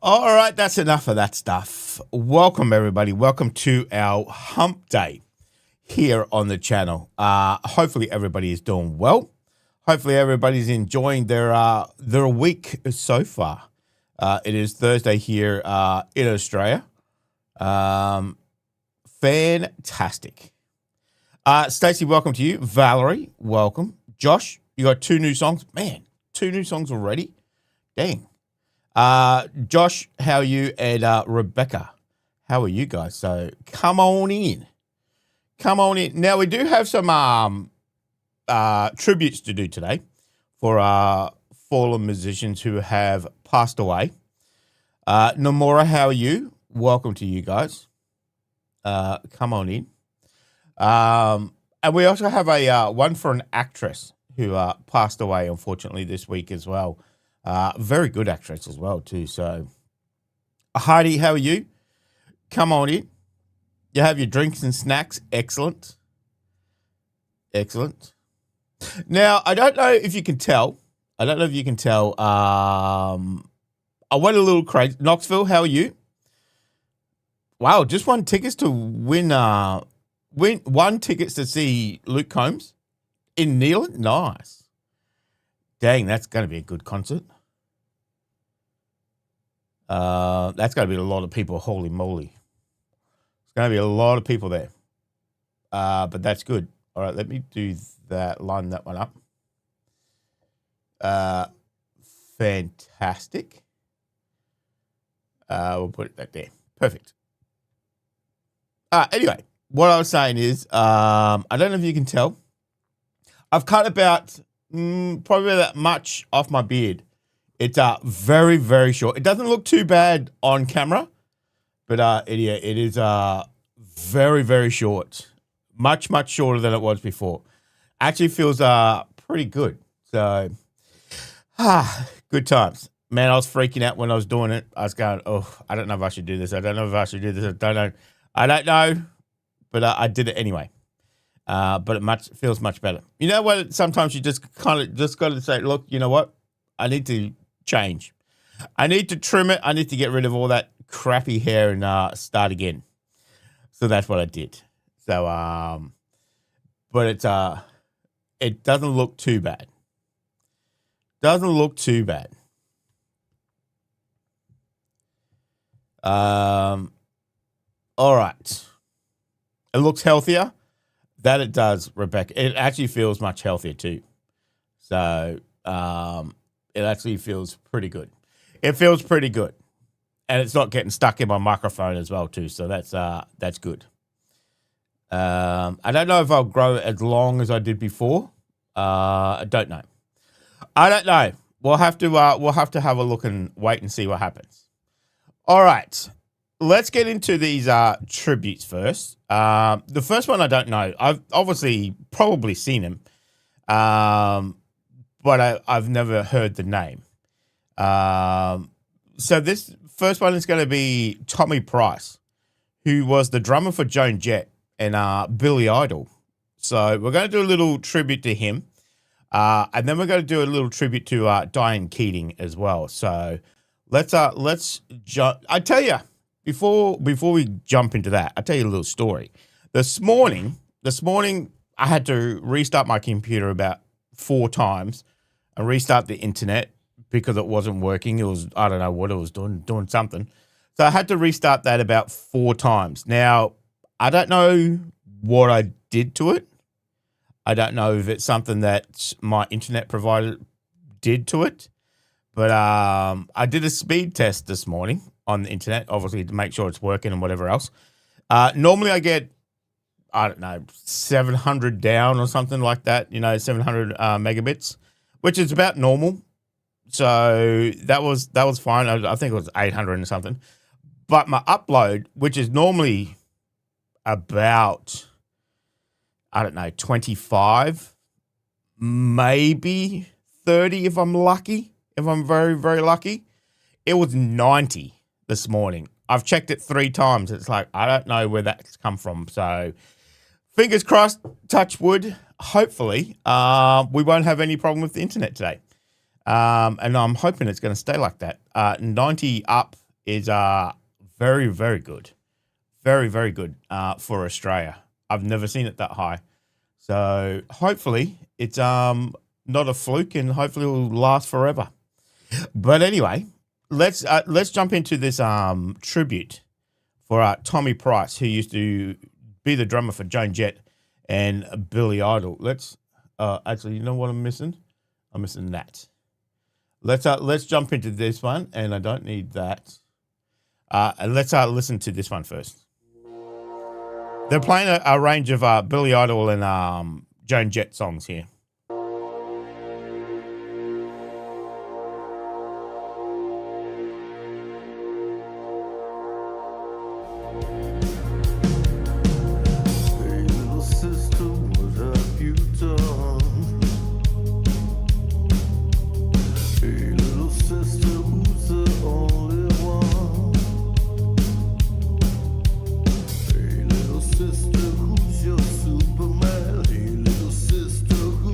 All right, that's enough of that stuff. Welcome, everybody. Welcome to our Hump Day here on the channel. Hopefully, everybody is doing well. Hopefully, everybody's enjoying their week so far. It is Thursday here in Australia. Fantastic. Stacey, welcome to you. Valerie, welcome. Josh, you got 2 new songs. Man, 2 new songs already. Dang. Josh, how are you? And Rebecca, how are you guys? So come on in. Come on in. Now, we do have some tributes to do today for fallen musicians who have passed away. Nomura, how are you? Welcome to you guys. Come on in. And we also have a one for an actress who passed away, unfortunately, this week as well. Very good actress as well, too. So, Heidi, how are you? Come on in. You have your drinks and snacks. Excellent. Excellent. Now, I don't know if you can tell. I went a little crazy. Knoxville, how are you? Wow, just won tickets to win 1 tickets to see Luke Combs in Neelan. Nice. Dang, that's going to be a good concert. That's going to be a lot of people. Holy moly. It's going to be a lot of people there. But that's good. All right, let me do that, line that one up. Fantastic. We'll put it back there. Perfect. Anyway, what I was saying is, I don't know if you can tell. I've cut about probably that much off my beard. It's very, very short. It doesn't look too bad on camera, but it is very, very short. Much, much shorter than it was before. Actually feels pretty good. So, good times. Man, I was freaking out when I was doing it. I was going, oh, I don't know if I should do this. I don't know if I should do this. I don't know. I don't know, but I did it anyway. But it feels much better. You know what? Sometimes you just got to say, look, you know what? I need to change. I need to trim it. I need to get rid of all that crappy hair and start again. So that's what I did. So, but it doesn't look too bad. Doesn't look too bad. All right. It looks healthier. That it does, Rebecca. It actually feels much healthier too. So it actually feels pretty good. It feels pretty good. And it's not getting stuck in my microphone as well too. So that's good. I don't know if I'll grow it as long as I did before. I don't know. We'll have to have a look and wait and see what happens. All right. Let's get into these tributes first. The first one I don't know. I've obviously probably seen him, but I've never heard the name. So this first one is going to be Tommy Price, who was the drummer for Joan Jett and Billy Idol. So we're going to do a little tribute to him, and then we're going to do a little tribute to Diane Keating as well. So let's jump. I tell you. Before we jump into that, I'll tell you a little story. This morning, I had to restart my computer about 4 times and restart the internet because it wasn't working. It was, I don't know what it was doing something. So I had to restart that about 4 times. Now, I don't know what I did to it. I don't know if it's something that my internet provider did to it. But I did a speed test this morning on the internet, obviously to make sure it's working and whatever else. Normally I get, I don't know, 700 down or something like that, 700 megabits, which is about normal. So that was fine. I think it was 800 and something. But my upload, which is normally about, I don't know, 25, maybe 30 if I'm lucky. If I'm very, very lucky, it was 90 this morning. I've checked it 3 times. It's like, I don't know where that's come from. So fingers crossed, touch wood. Hopefully, we won't have any problem with the internet today. And I'm hoping it's going to stay like that. 90 up is very, very good. Very, very good for Australia. I've never seen it that high. So hopefully it's not a fluke and hopefully it will last forever. But anyway, let's jump into this tribute for Tommy Price, who used to be the drummer for Joan Jett and Billy Idol. Let's actually, you know what I'm missing? I'm missing that. Let's jump into this one, and I don't need that. And let's listen to this one first. They're playing a range of Billy Idol and Joan Jett songs here. Sister, who's your Superman? Hey, little sister, who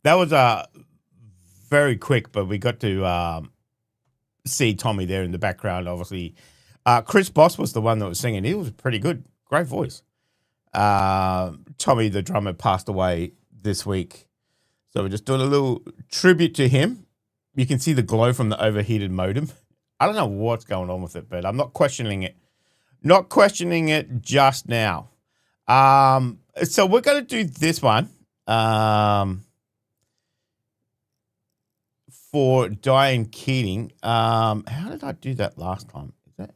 That was very quick, but we got to see Tommy there in the background, obviously. Chris Boss was the one that was singing. He was pretty good. Great voice. Tommy, the drummer, passed away this week. So we're just doing a little tribute to him. You can see the glow from the overheated modem. I don't know what's going on with it, but I'm not questioning it. Not questioning it just now. So we're going to do this one for Diane Keating. How did I do that last time? Is that?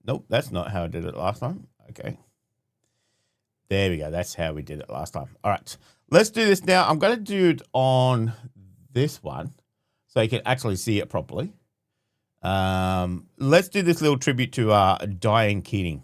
Nope, that's not how I did it last time. Okay. There we go. That's how we did it last time. All right. Let's do this now. I'm going to do it on this one so you can actually see it properly. Let's do this little tribute to Diane Keating.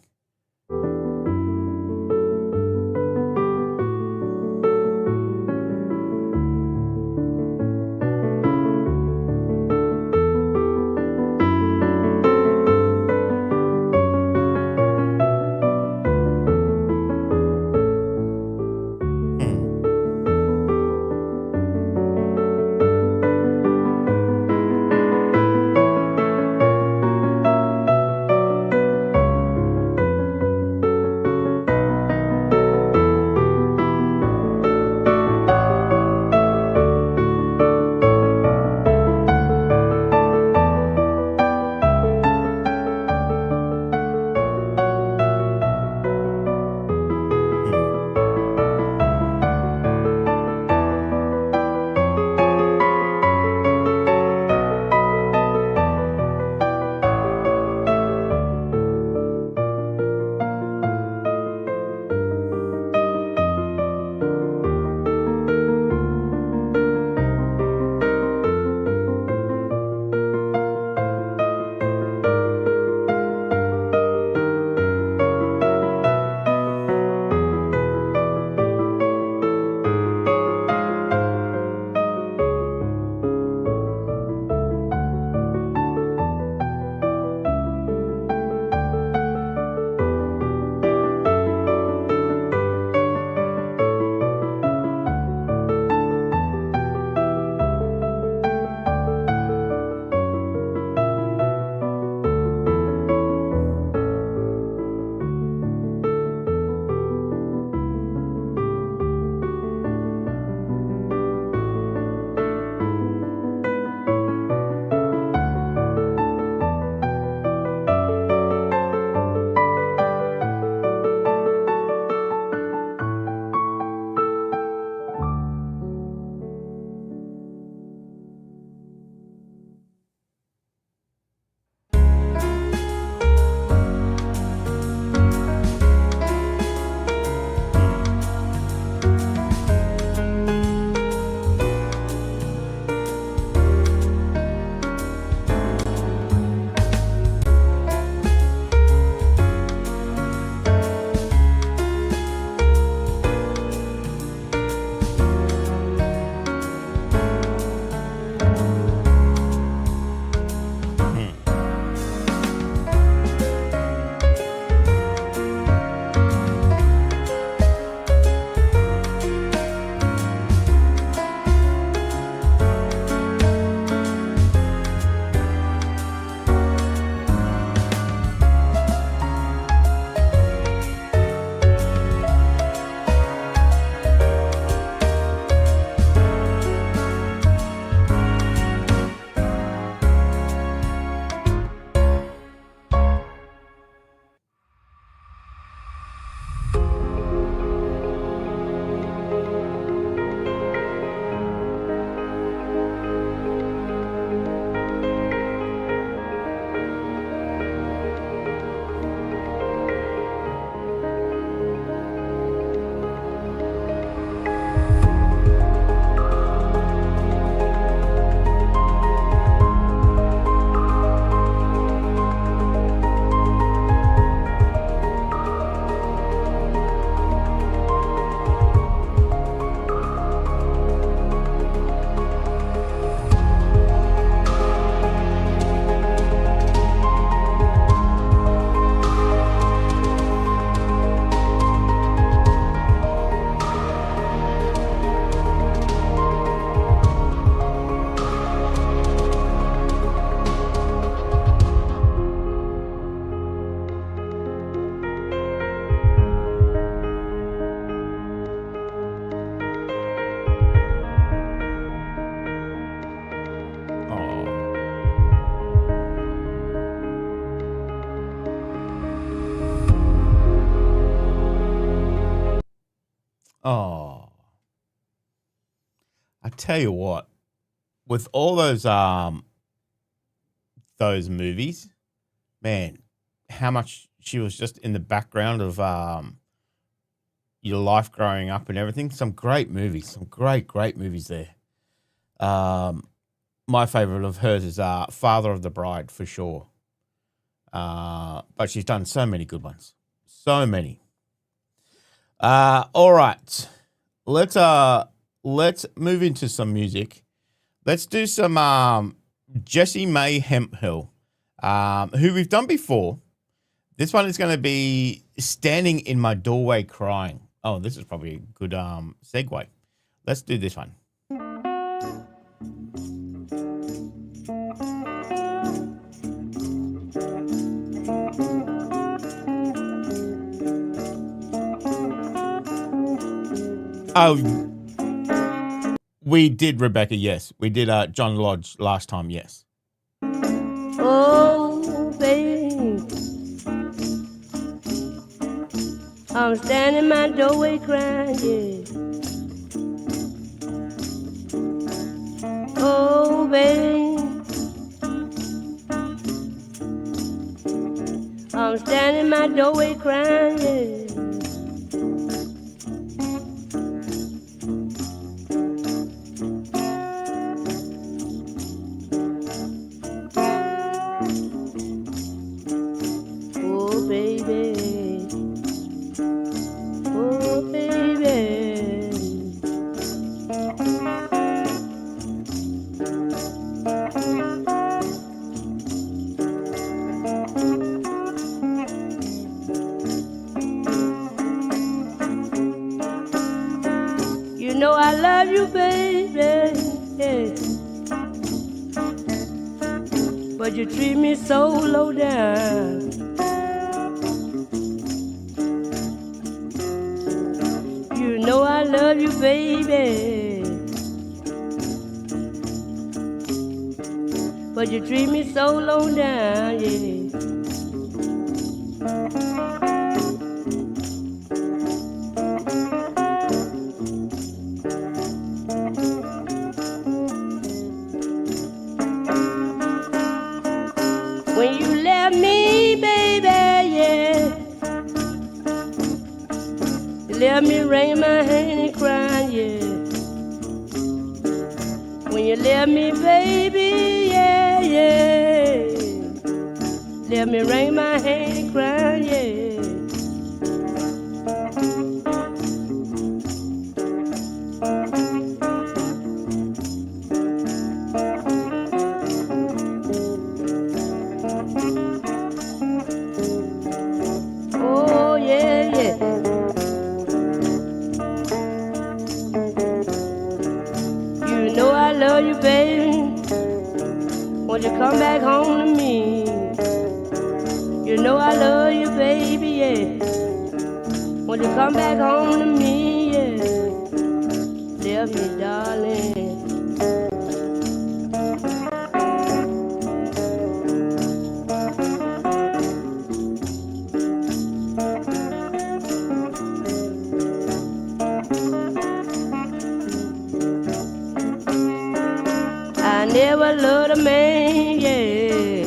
I tell you what, with all those movies, man, how much she was just in the background of your life growing up and everything. Some great movies, some great movies there. My favorite of hers is Father of the Bride for sure. But she's done so many good ones, so many. All right, let's move into some music. Let's do some Jessie May Hemphill, who we've done before. This one is going to be Standing in My Doorway Crying. Oh, this is probably a good segue. Let's do this one. Oh, we did Rebecca, yes. We did John Lodge last time, yes. Oh, baby, I'm standing in my doorway crying, yeah. Oh, baby, I'm standing in my doorway crying, yeah. Oh, baby, oh, baby. You know I love you, baby, yeah. But you treat me so low down. You know I love you, baby, but you treat me so low down, yeah. When you left me, baby, yeah, you left me wringing my hand and crying, yeah. When you left me, baby, yeah, yeah, left me wringing my hand and crying, yeah. Oh, yeah, yeah. You know I love you, baby. Won't you come back home to me? You know I love you, baby, yeah. Won't you come back home to me, yeah. Love me, darling. I never loved a man, yeah,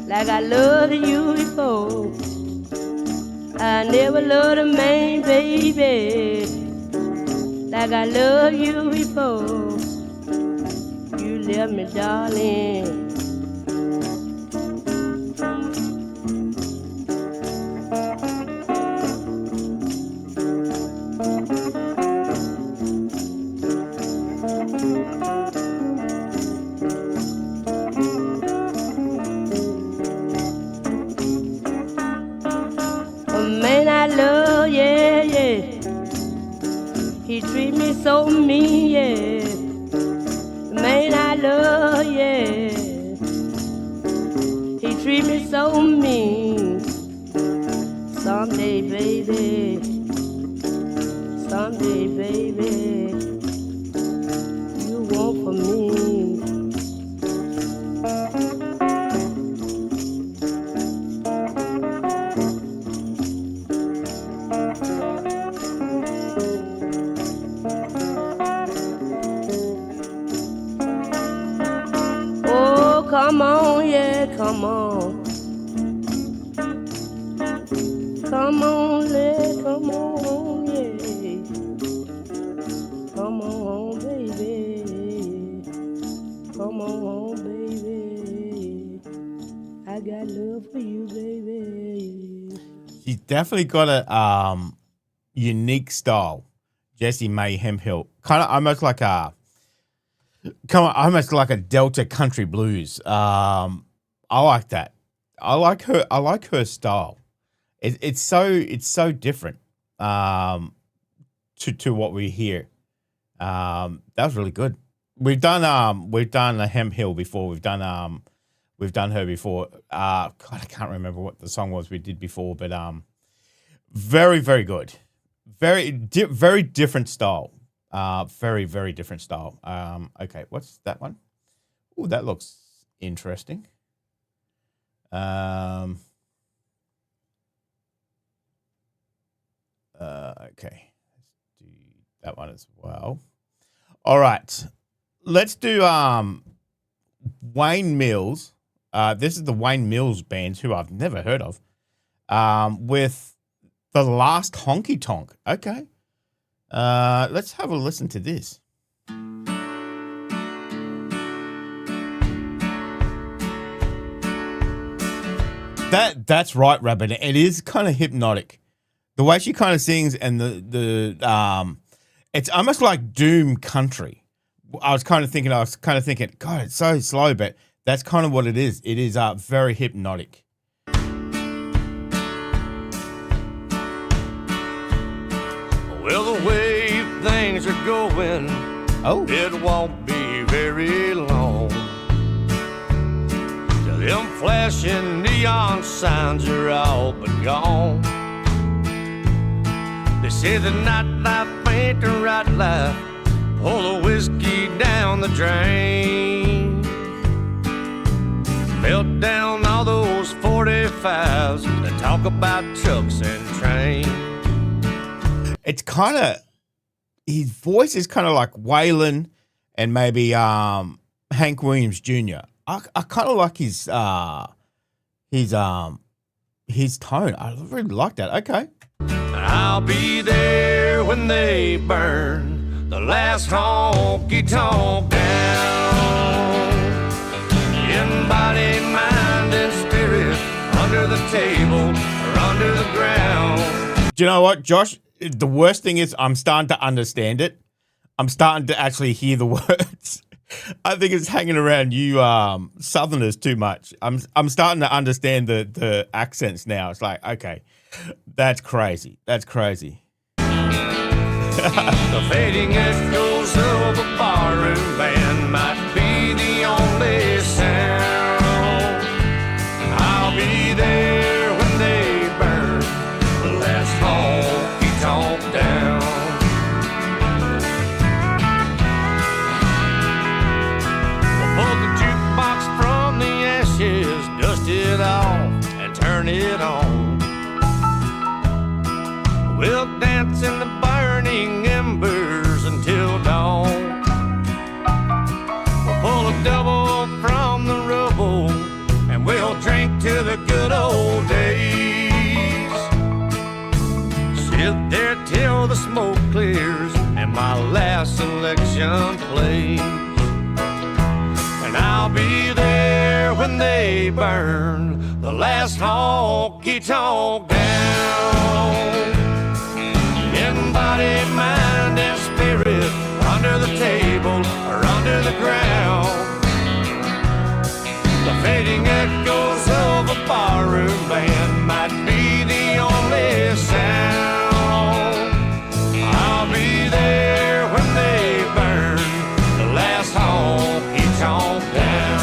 like I loved you before. I never loved a man, baby, like I loved you before. You left me, darling. A man I love, yeah, yeah, he treat me so mean, yeah. The man I love, yeah, he treat me so mean. Someday, baby, someday, baby, you want for me. Come on, yeah, come on. Come on, yeah, come on, yeah. Come on, baby. Come on, baby. I got love for you, baby. She's definitely got a unique style, Jessie May Hemphill. Kind of almost like a Delta country blues. I like that. I like her style. It's so different to what we hear. That was really good. We've done a Hemphill before. We've done her before. God, I can't remember what the song was we did before, but very, very good. Very different style. Very, very different style. Okay, what's that one? Oh, that looks interesting. Okay, let's do that one as well. All right, let's do Wayne Mills. This is the Wayne Mills Band, who I've never heard of, with The Last Honky Tonk. Okay. Let's have a listen to this. That's right, Rabbit. It is kind of hypnotic. The way she kind of sings and the it's almost like doom country. I was kind of thinking, God, it's so slow, but that's kind of what it is. It is very hypnotic. Well, the way things are going, it won't be very long till them flashing neon signs are all but gone. They say the nightlife ain't the right life. Pull the whiskey down the drain. Melt down all those 45s that talk about trucks and trains. It's kind of, his voice is kind of like Waylon and maybe Hank Williams Jr. I kind of like his tone. I really like that. Okay. I'll be there when they burn the last honky tonk down. In body, mind, and spirit, under the table or under the ground. Do you know what, Josh? The worst thing is I'm starting to understand it. I'm starting to actually hear the words. I think it's hanging around you Southerners too much. I'm starting to understand the accents now. It's like, okay, that's crazy. That's crazy. The fading echoes of a barroom band might be the only sound. I'll be there when they burn the last honky tonk down. We'll pull the jukebox from the ashes, dust it off and turn it on. We'll dance in the burning embers until dawn. We'll pull a double from the rubble and we'll drink to the good old days. Sit there till the smoke clears and my last selection plays. And I'll be there when they burn the last honky tonk down. In body, mind, and spirit, under the table or under the ground. The fading echoes of a barroom band might be the only sound. I'll be there when they burn the last honky tonk down.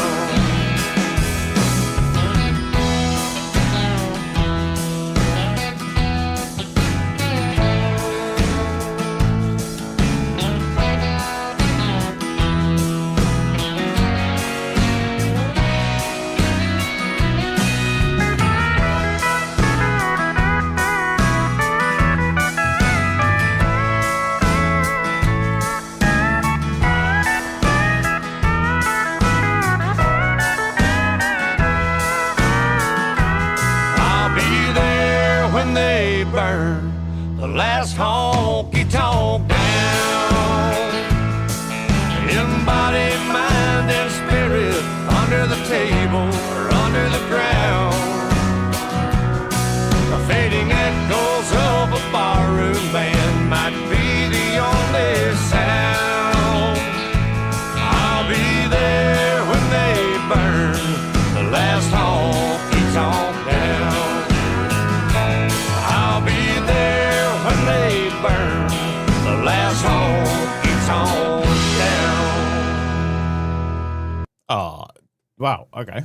Wow. Okay.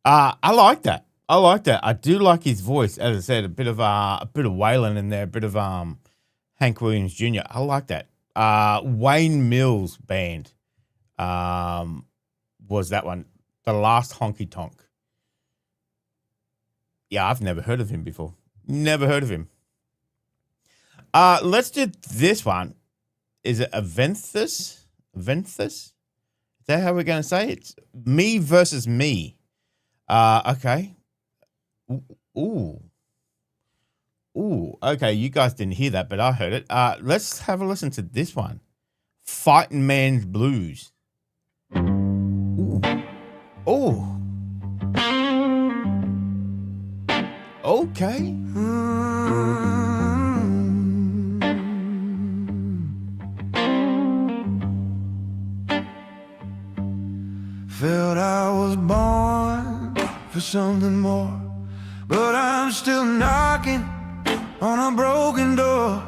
I like that. I like that. I do like his voice. As I said, a bit of Waylon in there, a bit of Hank Williams Jr. I like that. Wayne Mills band was that one. The Last Honky Tonk. Yeah, I've never heard of him before. Never heard of him. Let's do this one. Is it Aventhus? Aventhus? Is that how we're going to say it? It's Me Versus Me. Okay. Ooh. Okay, you guys didn't hear that, but I heard it. Let's have a listen to this one. Fighting Man's Blues. Ooh. Oh. Okay. Felt I was born for something more, but I'm still knocking on a broken door.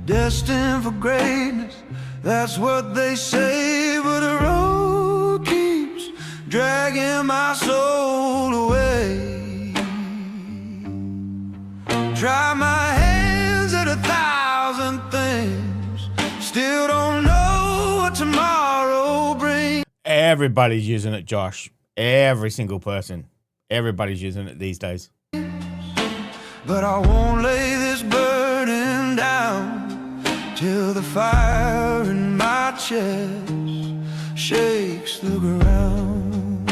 Destined for greatness, that's what they say, but the road keeps dragging my soul away. Try my hands at 1,000 things, still don't know what tomorrow brings. Everybody's using it, Josh. Every single person. Everybody's using it these days. But I won't lay this burden down till the fire in my chest shakes the ground.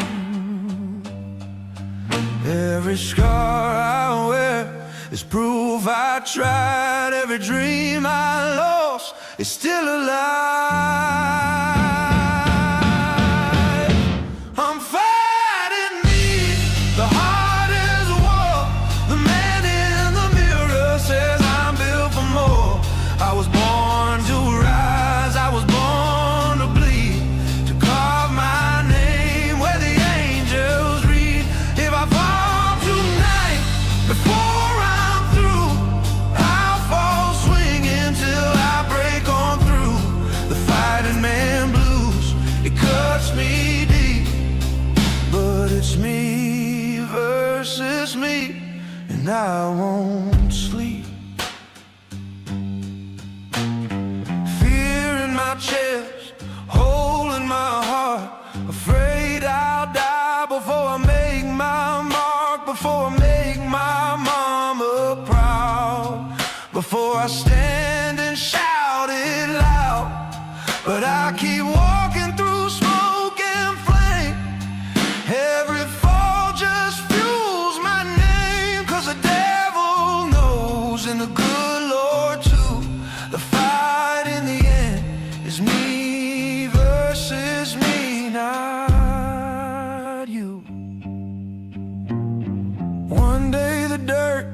Every scar I wear is proof I tried. Every dream I lost is still alive. I'm fighting me, the hardest war. The man in the mirror says I'm built for more. I was born to rise, I was born to bleed, to carve my name where the angels read. If I fall tonight, before I'm through, I'll fall swinging till I break on through. The fighting man blues, it cuts me deep, but it's me versus me, and I won't sleep. Fear in my chest, hole in my heart, afraid I'll die before I make my mark, before I make my mama proud, before I stand and shout it loud. But I keep walking through smoke and flame. Every fall just fuels my name, 'cause the devil knows and the good Lord too. The fight in the end is me versus me, not you. One day the dirt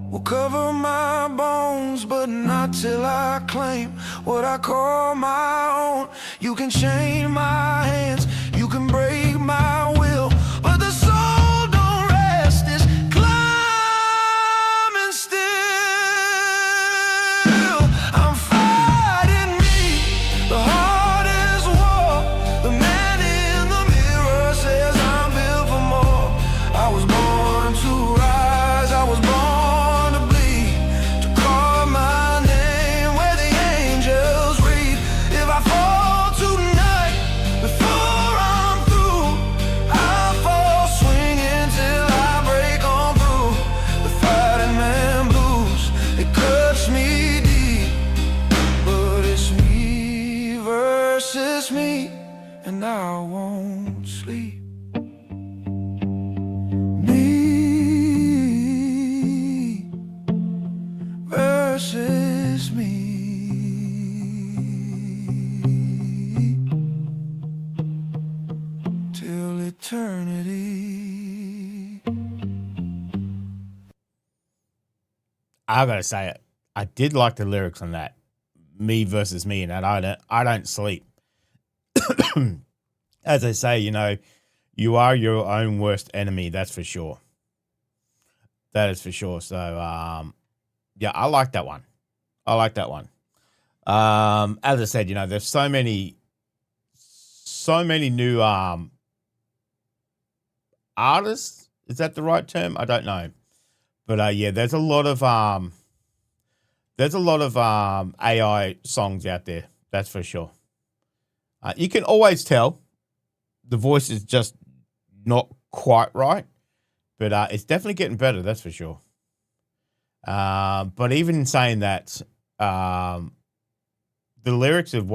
will cover my bones, but not till I claim what I call my own. You can chain my hands, you can break my will, but the soul don't rest, it's climbing still. I'm fighting me, the hardest war. The man in the mirror says I'm built for more. I was born to rise, I was born to bleed, to call my name where the angels read. If I fall tonight, before I'm through, I'll fall swinging till I break on through. The fighting man blues, it cuts me deep, but it's me versus me, and I won't sleep. Me versus me, till eternity. I gotta say it. I did like the lyrics on that. Me versus me, and that I don't sleep. As they say, you are your own worst enemy. That's for sure. That is for sure. So, yeah, I like that one. I like that one. As I said, there's so many new artists. Is that the right term? I don't know. But yeah, there's a lot of AI songs out there. That's for sure. You can always tell the voice is just not quite right, but it's definitely getting better. That's for sure. But even in saying that, the lyrics of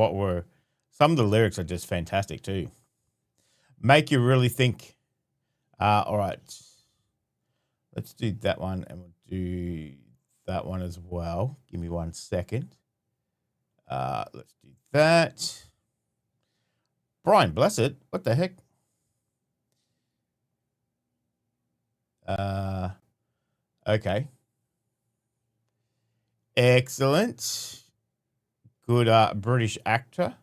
some of the lyrics are just fantastic too. Make you really think. All right, let's do that one, and we'll do that one as well. Give me 1 second. Let's do that. Brian, bless it. What the heck? Okay. Excellent. Good British actor.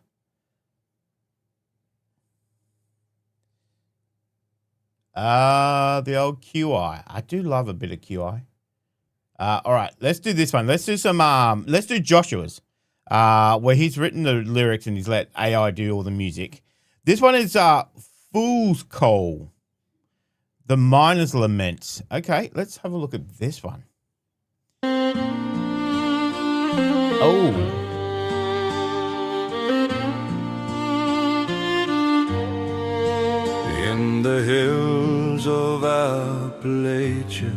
The old QI. I do love a bit of QI. All right, let's do this one. Let's do Joshua's, where he's written the lyrics and he's let AI do all the music. This one is Fool's Coal, The Miner's Lament. Okay, let's have a look at this one. Oh. In the hills of Appalachia,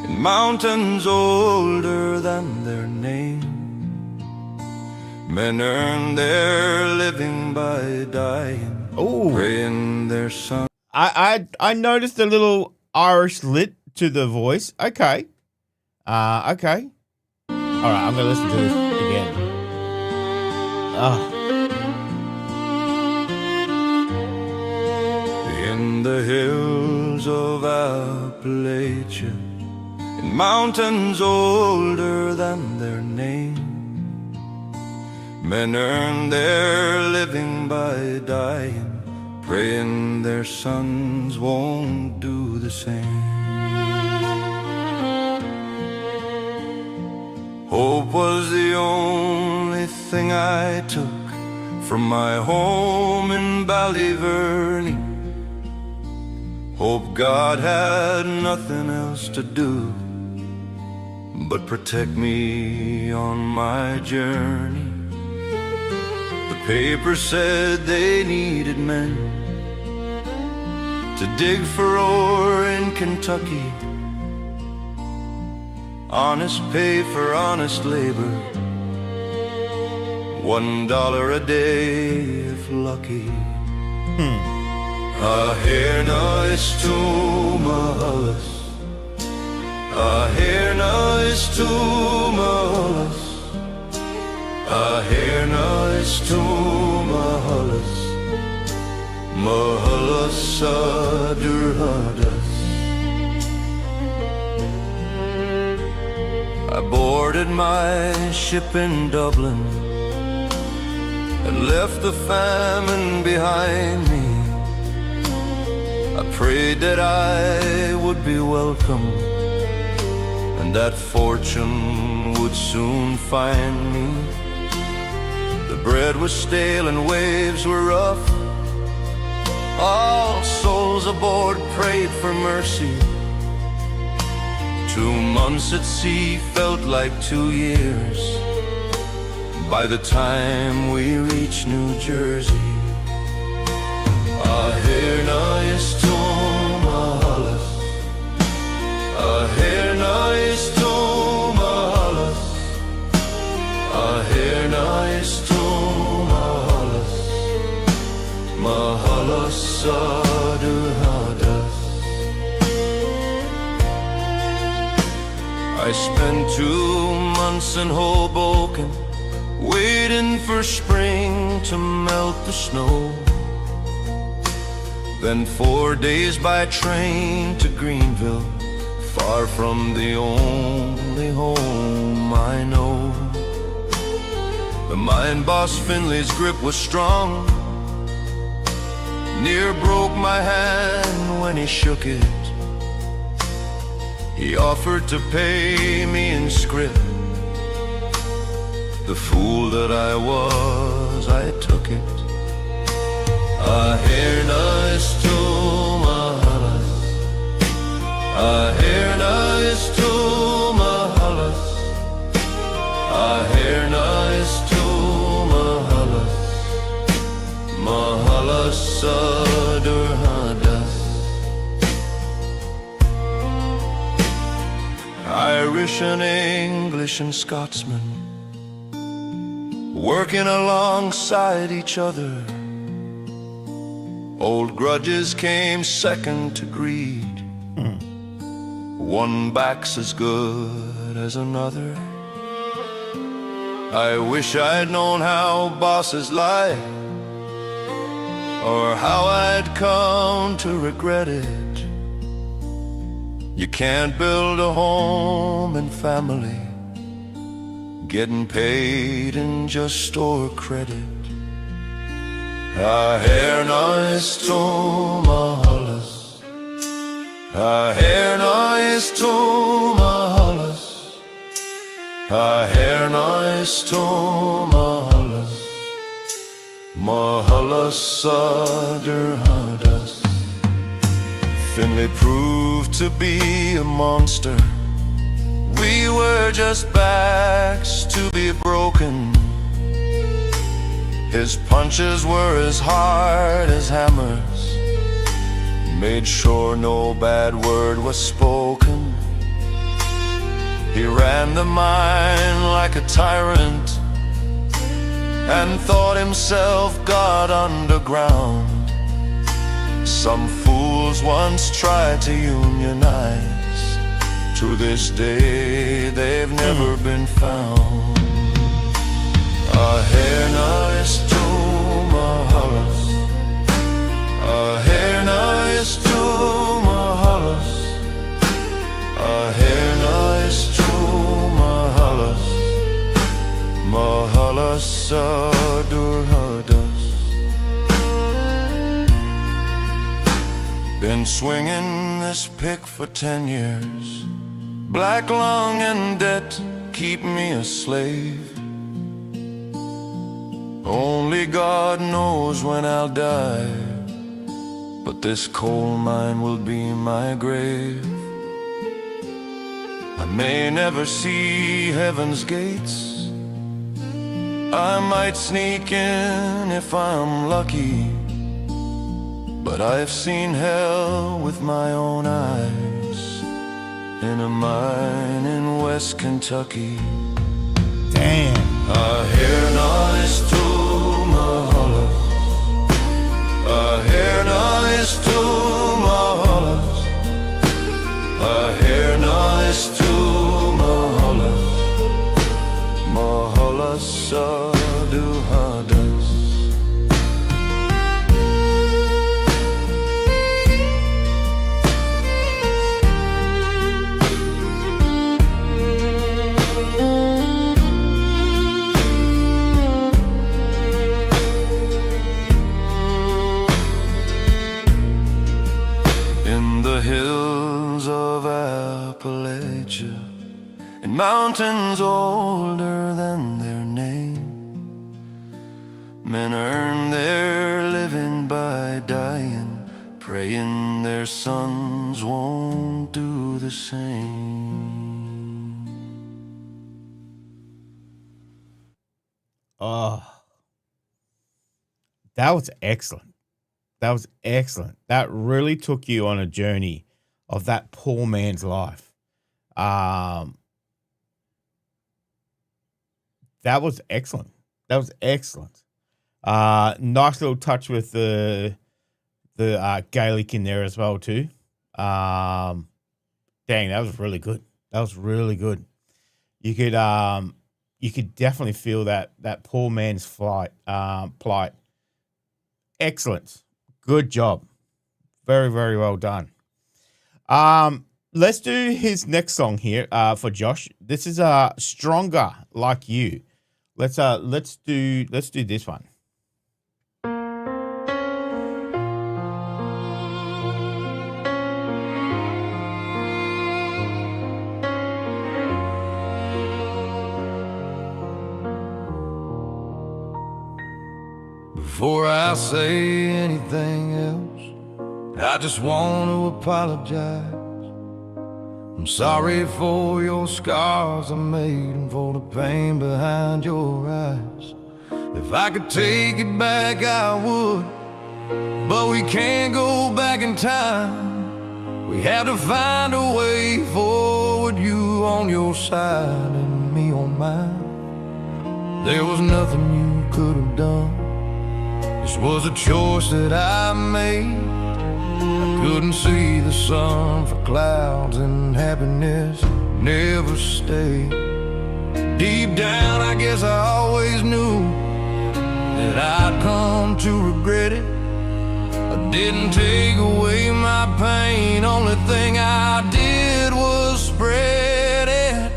in mountains older than their name, men earn their living by dying, praying their son. I noticed a little Irish lit to the voice. Okay. Okay. All right, I'm going to listen to this again. In the hills of Appalachia, in mountains older than their name, men earn their living by dying, praying their sons won't do the same. Hope was the only thing I took from my home in Ballyverney. Hope God had nothing else to do but protect me on my journey. The paper said they needed men to dig for ore in Kentucky. Honest pay for honest labor, $1 a day if lucky. A hair noise to Mahalas, a hair noise to Mahalas, a hair noise to Mahalas, Mahalas Adurhadas. I boarded my ship in Dublin and left the famine behind me. I prayed that I would be welcome and that fortune would soon find me. The bread was stale and waves were rough. All souls aboard prayed for mercy. 2 months at sea felt like 2 years by the time we reached New Jersey. A hair nice to Mahalas, a hair nice to Mahalas, a hair nice to Mahalas, Mahalas Adurhadas. I spent 2 months in Hoboken, waiting for spring to melt the snow. Then 4 days by train to Greenville, far from the only home I know. The mine boss Finley's grip was strong, near broke my hand when he shook it. He offered to pay me in scrip. The fool that I was, I took it. A hair nice to Mahalas, Ahirna is tu mahalas, ahirna is tu mahalas, mahalas sadurhadas. Irish and English and Scotsman working alongside each other. Old grudges came second to greed. One back's as good as another. I wish I'd known how bosses lie, or how I'd come to regret it. You can't build a home and family getting paid and just store credit. Ahirna is tu mahalas, ahirna is tu mahalas, ahirna is tu mahalas, mahalas sadurhadas. Finley proved to be a monster. We were just backs to be broken. His punches were as hard as hammers, made sure no bad word was spoken. He ran the mine like a tyrant and thought himself God underground. Some fools once tried to unionize. To this day they've never been found. Ahirna is tu mahalas, ahirna is tu mahalas, ahirna is tu mahalas, mahalas sadurhadas. Been swinging this pick for 10 years. Black lung and debt keep me a slave. Only God knows when I'll die, but this coal mine will be my grave. I may never see heaven's gates. I might sneak in if I'm lucky, but I've seen hell with my own eyes in a mine in West Kentucky. Damn. Ahirna is tu mahalas, ahirna is tu mahalas, ahirna is tu mahalas, mahalas sadurhadas. Hills of Appalachia, and mountains older than their name, men earn their living by dying, praying their sons won't do the same. Oh, that was excellent. That was excellent. That really took you on a journey of that poor man's life. That was excellent. That was excellent. Nice little touch with the Gaelic in there as well too. Dang, that was really good. That was really good. You could definitely feel that poor man's plight. Excellent. Good job. Very, very well done. Let's do his next song here for Josh. This is Stronger Like You. Let's do this one. Before I say anything else, I just want to apologize I'm sorry for your scars I made and for the pain behind your eyes. If I could take it back, I would, but we can't go back in time. We have to find a way forward, you on your side and me on mine. There was nothing you could have done. This was a choice that I made. I couldn't see the sun for clouds, and happiness never stayed. Deep down, I guess I always knew that I'd come to regret it. I didn't take away my pain, only thing I did was spread it.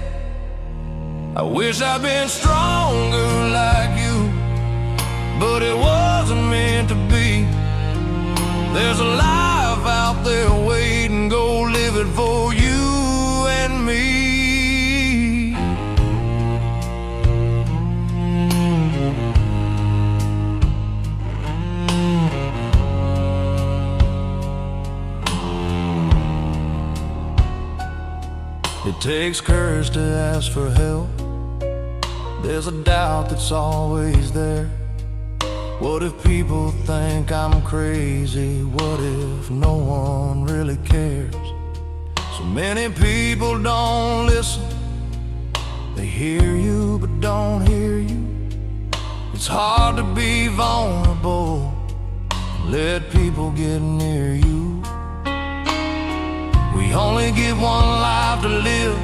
I wish I'd been stronger like you, but it wasn't meant to be. There's a life out there waiting, go live it for you and me. It takes courage to ask for help. There's a doubt that's always there. What if people think I'm crazy? What if no one really cares? So many people don't listen. They hear you but don't hear you. It's hard to be vulnerable and let people get near you. We only get one life to live.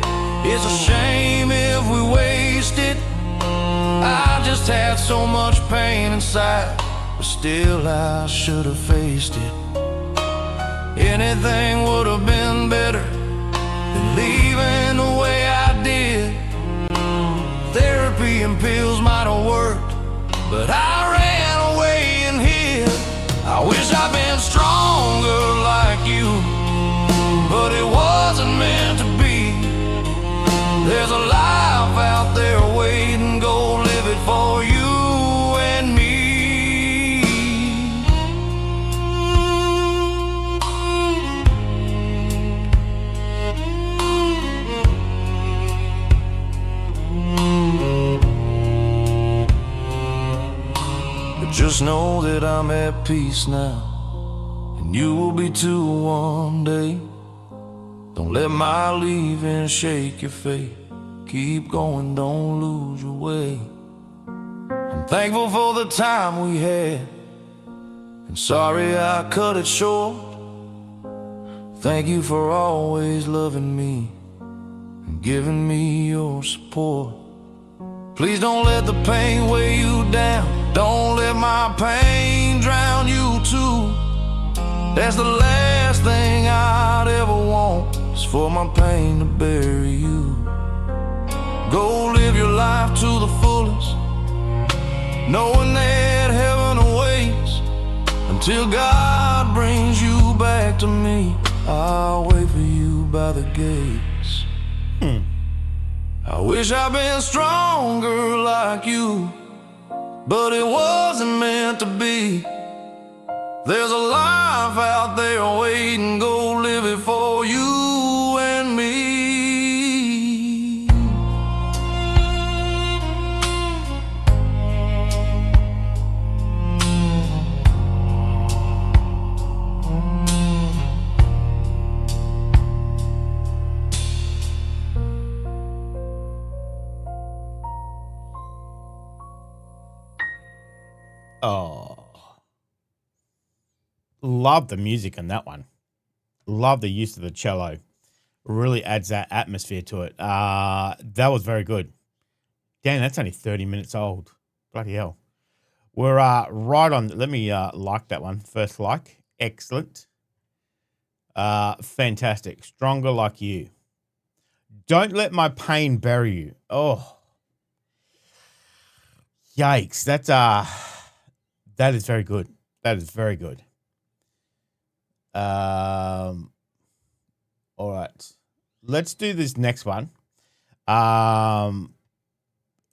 It's a shame if we waste it. I just had so much pain inside, but still I should have faced it. Anything would have been better than leaving the way I did. Therapy and pills might have worked, but I ran away and hid. I wish I'd been stronger like you, but it wasn't meant to be. There's a life out there waiting, go live it for you and me. But just know that I'm at peace now, and you will be too one day. Don't let my leaving shake your faith. Keep going, don't lose your way. I'm thankful for the time we had, and sorry I cut it short. Thank you for always loving me and giving me your support. Please don't let the pain weigh you down. Don't let my pain drown you too. That's the last thing I'd ever want, is for my pain to bury you. Go live your life to the fullest, knowing that heaven awaits. Until God brings you back to me, I'll wait for you by the gates. I wish I'd been stronger like you, but it wasn't meant to be. There's a life out there waiting, go live it for you and me. Oh, love the music on that one. Love the use of the cello. Really adds that atmosphere to it. That was very good. Damn, that's only 30 minutes old. Bloody hell. We're right on. Let me like that one. First like. Excellent. Fantastic. Stronger like you. Don't let my pain bury you. Oh. Yikes. That is very good. That is very good. All right. Let's do this next one.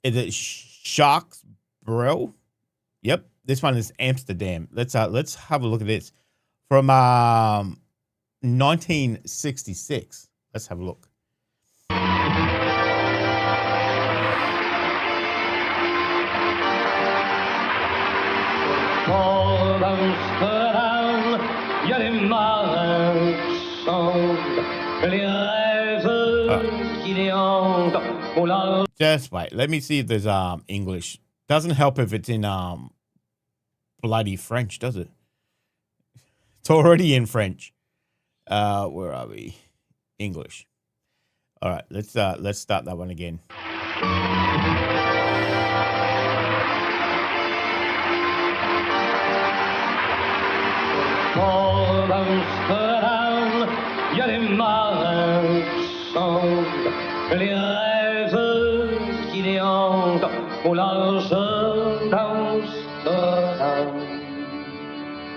Is it Sharks Brill? Yep. This one is Amsterdam. Let's have a look at this. From 1966. Let's have a look. port d'Amsterdam, il y a des marins qui chantent les rêves qui les hantent au large. Just wait. Let me see if there's English. Doesn't help if it's in bloody French, does it? It's already in French. Where are we? English. All right, let's start that one again. Port d'Amsterdam, il y a des marins qui chantent les rêves qui les hantent au large d'Amsterdam.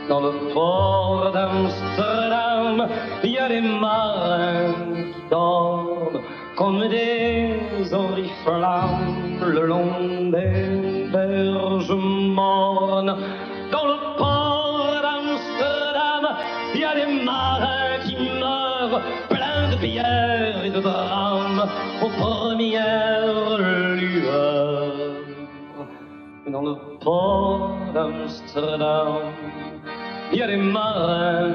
Dans le port d'Amsterdam, il y a des marins qui dorment comme des oriflammes le long des berges mornes. Dans le port d'Amsterdam, il y a des marins qui meurent pleins de bière et de drames aux premières lueurs. Dans le port d'Amsterdam, il y a des marins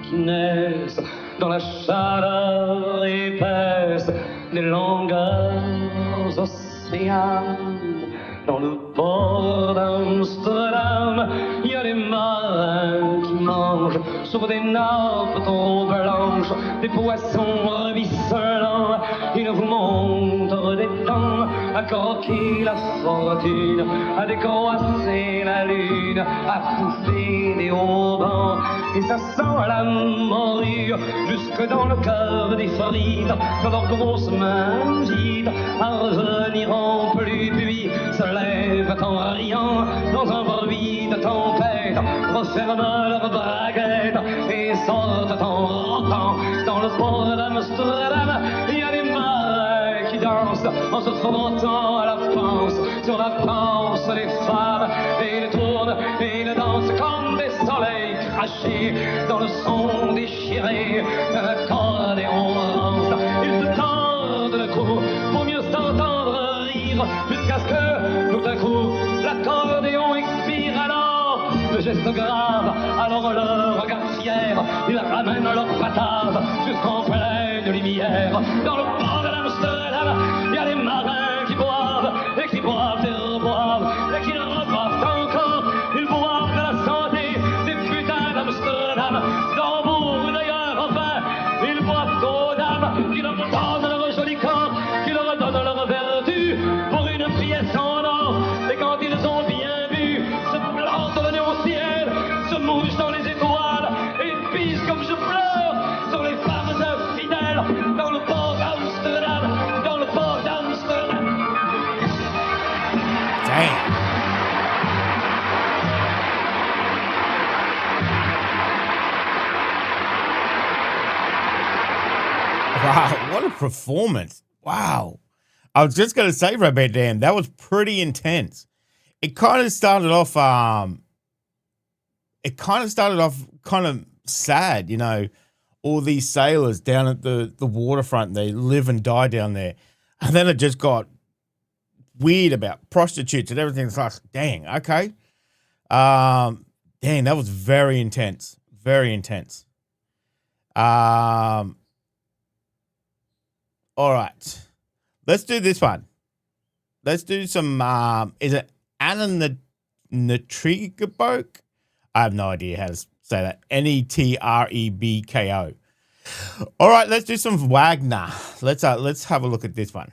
qui naissent dans la chaleur épaisse des longueurs océanes. Dans le port d'Amsterdam, il y a des marins qui mangent sur des nappes trop blanches des poissons ruisselants. Ils vous montrent des dents à croquer la fortune, à décroisser la lune, à bouffer des haubans. Et ça sent la morue jusque dans le cœur des frites, dans leurs grosses mains vides, à revenir en plus, puis se lèvent en riant dans un bruit de tempête, referment leurs braguettes et sortent en rotant. Dans le port d'Amsterdam, il y a des marins qui dansent en se frottant à la panse, sur la panse des femmes, et ils tournent et ils dansent comme des soleils crachés dans le son déchiré d'un accordéon rance. Ils se tordent le cou pour mieux s'entendre rire, jusqu'à ce que, tout à coup, l'accordéon expire. Alors, le geste grave, alors le regard fier, ils ramènent leur patave jusqu'en pleine lumière. Dans le port de l'Amsterdam, il y a des marins qui boivent et qui boivent et reboivent et qui reboivent encore. Ils boivent de la santé des putains d'Amsterdam, d'Hambourg d'ailleurs, enfin, ils boivent aux dames qui leur donnent leur joli corps, qui leur donnent leur vertu pour une pièce en or. Et quand ils ont bien bu, se plantent le nez au ciel, se mouchent dans les étoiles et pissent comme je pleure sur les femmes infidèles. Dans le port d'Amsterdam, dans le port d'Amsterdam. Damn. Wow, what a performance. Wow. I was just going to say, Red Dan, that was pretty intense. It kind of started off kind of sad, you know, all these sailors down at the waterfront, they live and die down there. And then it just got weird about prostitutes and everything. It's like, dang, okay. Dang, that was very intense. Very intense. All right. Let's do this one. Let's do some, is it Anna Netrebko? I have no idea how to say that. Netrebko. All right, let's do some Wagner. Let's have a look at this one.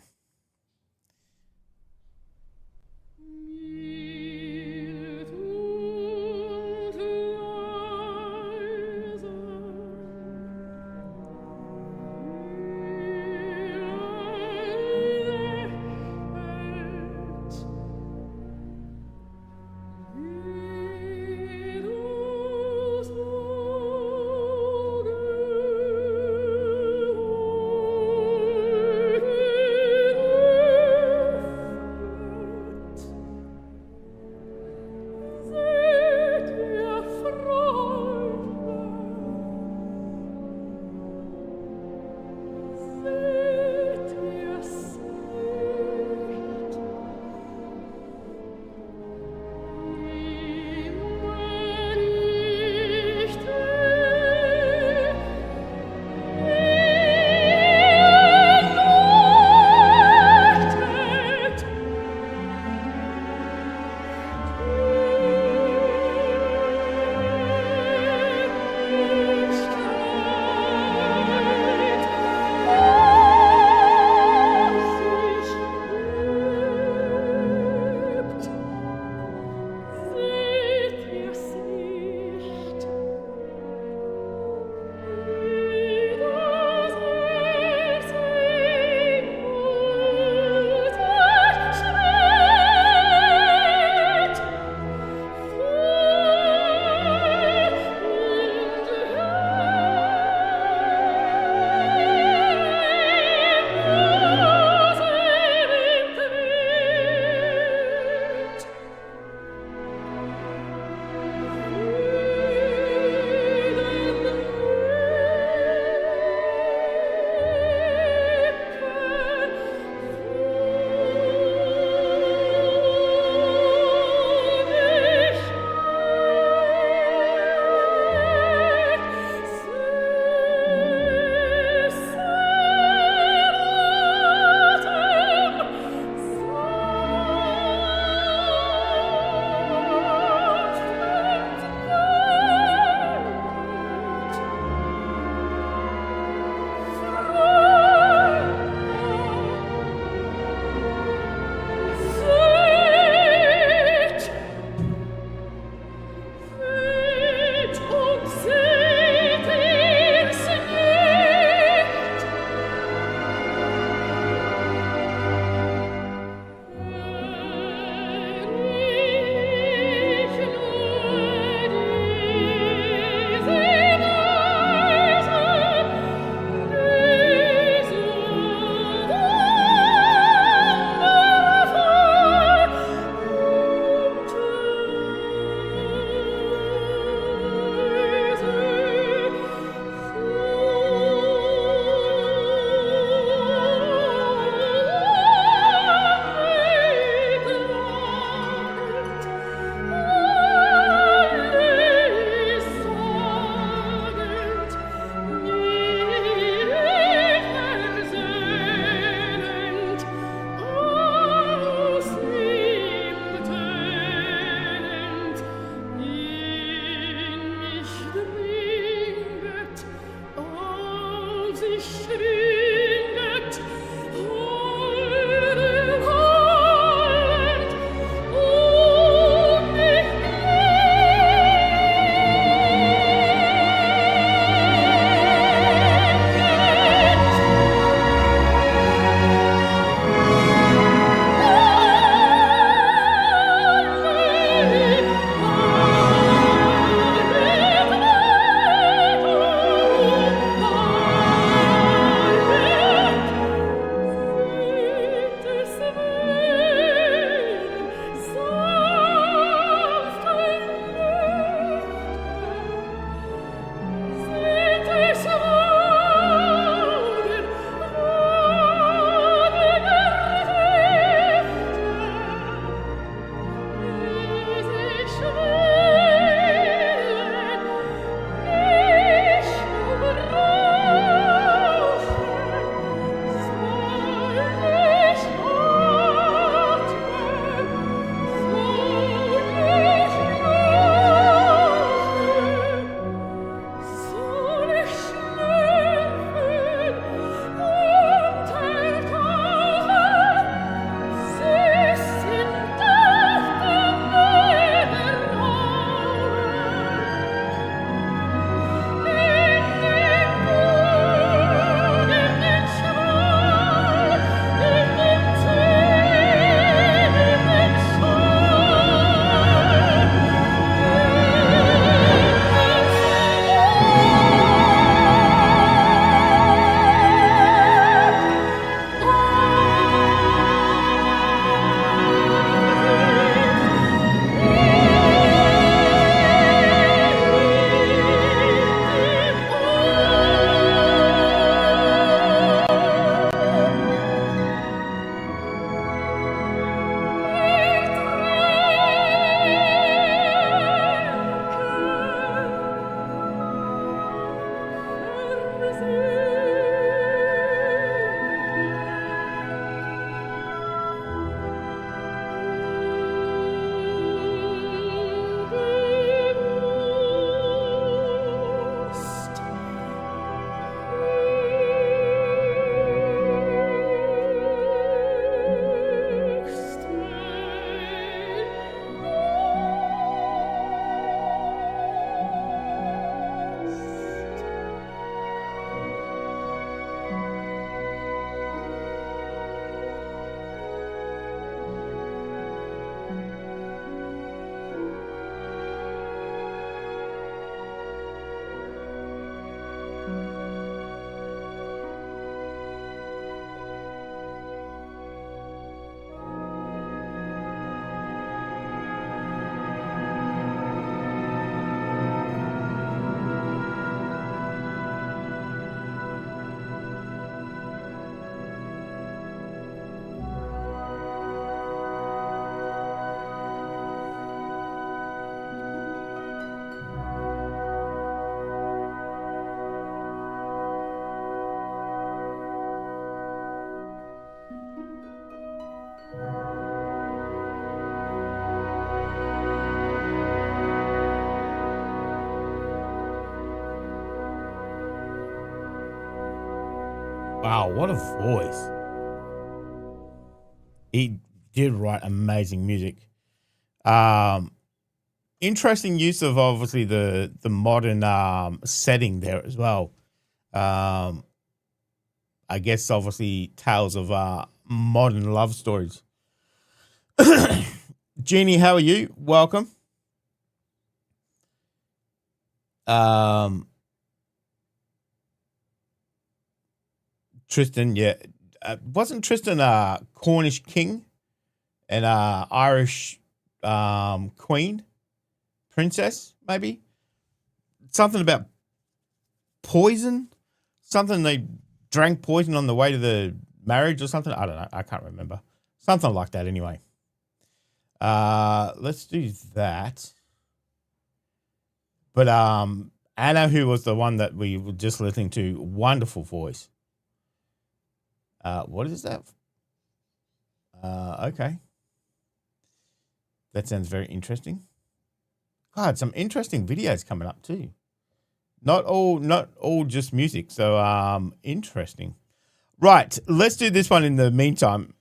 Wow, what a voice. He did write amazing music. Interesting use of obviously the modern setting there as well. I guess obviously tales of modern love stories. Jeannie, how are you? Welcome. Tristan, yeah. Wasn't Tristan a Cornish king and Irish queen? Princess, maybe? Something about poison? Something they drank poison on the way to the marriage or something? I don't know. I can't remember. Something like that anyway. Let's do that. But Anna, who was the one that we were just listening to, wonderful voice. What is that? Okay. That sounds very interesting. God, some interesting videos coming up too. Not all just music. So interesting. Right, let's do this one in the meantime.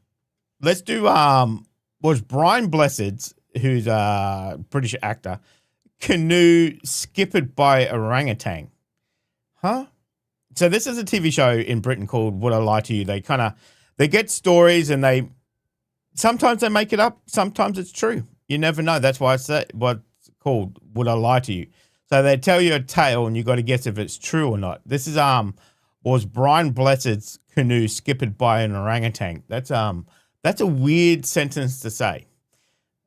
Let's do was Brian Blessed's, who's a British actor, canoe skippered by orangutan. Huh? So this is a TV show in Britain called Would I Lie to You? They get stories and sometimes they make it up, sometimes it's true. You never know. That's why it's what's called Would I Lie to You? So they tell you a tale and you got to guess if it's true or not. This is was Brian Blessed's canoe skippered by an orangutan. That's a weird sentence to say.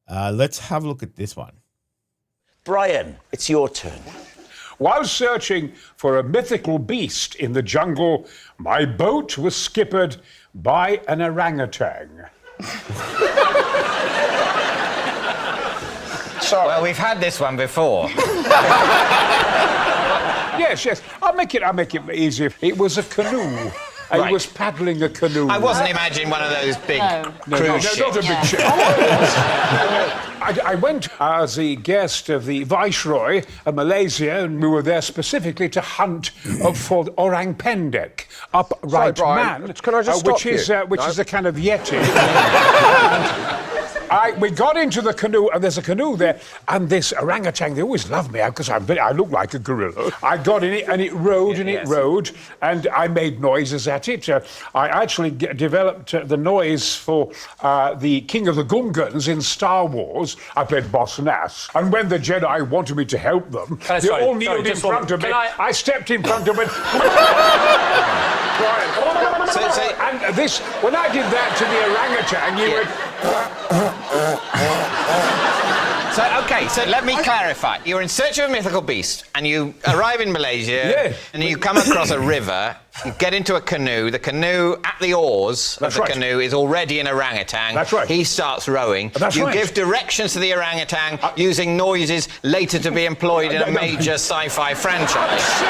Let's have a look at this one. Brian, it's your turn. While searching for a mythical beast in the jungle, my boat was skippered by an orangutan. Well, we've had this one before. Yes. I'll make it easier. It was a canoe. Right. He was paddling a canoe. I wasn't imagining one of those big cruise ships. Not a big ship. I went as the guest of the Viceroy of Malaysia, and we were there specifically to hunt for orang pendek, upright Brian, man, can I just stop which you? is a kind of yeti. We got into the canoe, and there's a canoe there, and this orangutan, they always love me because I look like a gorilla. I got in it, and it rode, and I made noises at it. I actually developed the noise for the King of the Gungans in Star Wars. I played Boss Nass, and when the Jedi wanted me to help them, they all kneeled in front of me. I stepped in front of them. And this, when I did that to the orangutan, you would... So let me clarify. You're in search of a mythical beast, and you arrive in Malaysia, and you come across a river, you get into a canoe, the canoe at the oars of the canoe is already an orangutan. That's right. He starts rowing. You give directions to the orangutan using noises later to be employed in a major sci-fi franchise.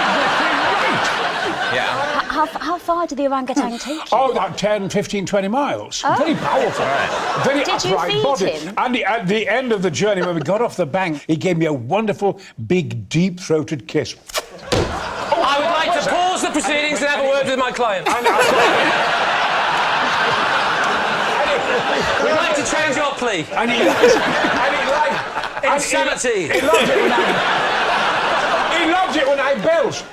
Yeah. How far did the orangutan take you? Oh, about 10, 15, 20 miles. Oh. Very powerful. Right. Very did upright you feed body. him? And at the end of the journey, when we got off the bank, he gave me a wonderful, big, deep-throated kiss. I would like to pause the proceedings and have a word with my client. We'd like to change your plea. Insanity. He loved it when I belched.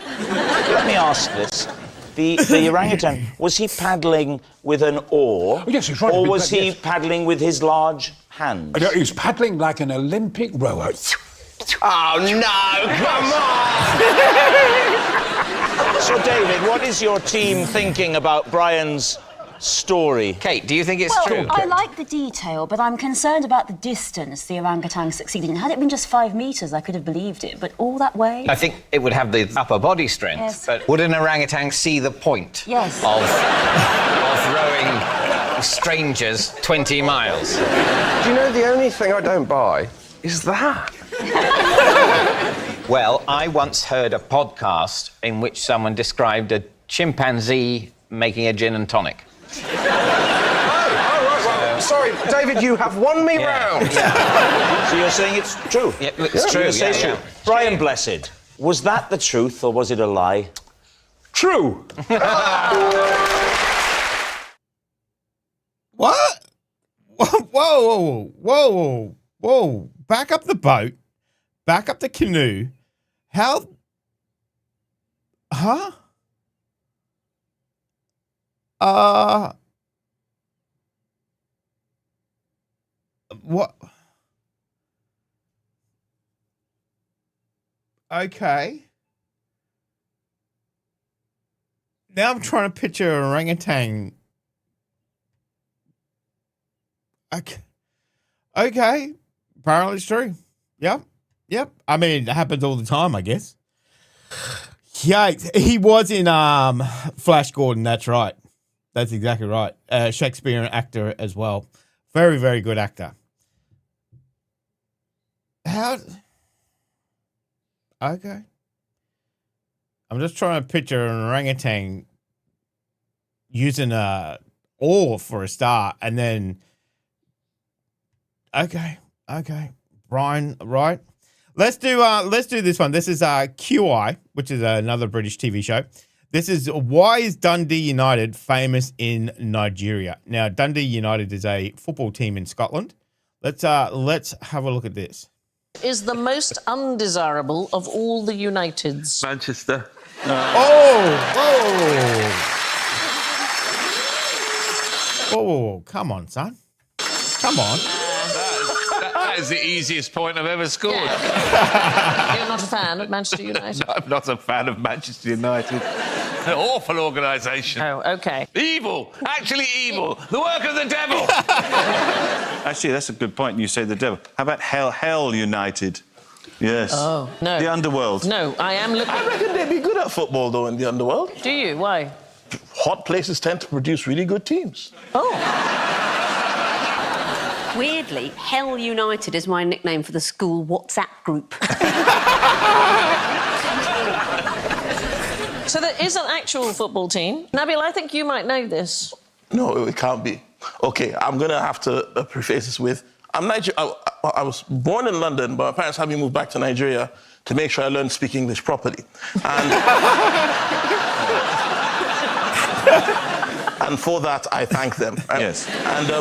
Let me ask this. The orangutan, was he paddling with an oar? Yes, he's right. Or was he paddling with his large hands? No, he was paddling like an Olympic rower. Oh, no, come on! So, David, what is your team thinking about Brian's story? Kate, do you think it's true? I like the detail, but I'm concerned about the distance the orangutan succeeded in. Had it been just 5 metres, I could have believed it, but all that way? I think it would have the upper body strength, yes. But would an orangutan see the point yes. of rowing strangers 20 miles? Do you know, the only thing I don't buy is that. Well, I once heard a podcast in which someone described a chimpanzee making a gin and tonic. Well, sorry, David, you have won me round. Yeah. So you're saying it's true? Yeah, it's true. It's true. Brian Blessed, was that the truth or was it a lie? True. What? Whoa. Back up the boat. Back up the canoe. How? Huh? What? Okay. Now I'm trying to picture an orangutan. Okay. Apparently it's true. Yep. I mean, it happens all the time, I guess. Yeah, he was in Flash Gordon. That's right. That's exactly right. Shakespearean actor as well. Very, very good actor. How? Okay. I'm just trying to picture an orangutan using a oar for a start, and then. Okay. Brian, right? Let's do this one. This is QI, which is another British TV show. This is why is Dundee United famous in Nigeria? Now, Dundee United is a football team in Scotland. Let's have a look at this. Is the most undesirable of all the Uniteds. Manchester. Whoa, come on, son. Come on. That is the easiest point I've ever scored. Yeah. You're not a fan of Manchester United? No, I'm not a fan of Manchester United. An awful organisation. Oh, OK. Evil. Actually evil. The work of the devil. Actually, that's a good point. You say the devil. How about Hell United? Yes. Oh, no. The underworld. No, I am looking... I reckon they'd be good at football, though, in the underworld. Do you? Why? Hot places tend to produce really good teams. Oh. Weirdly, Hell United is my nickname for the school WhatsApp group. So there is an actual football team. Nabil, I think you might know this. No, it can't be. OK, I'm going to have to preface this with... I was born in London, but my parents had me move back to Nigeria to make sure I learned to speak English properly. And for that, I thank them. Yes. And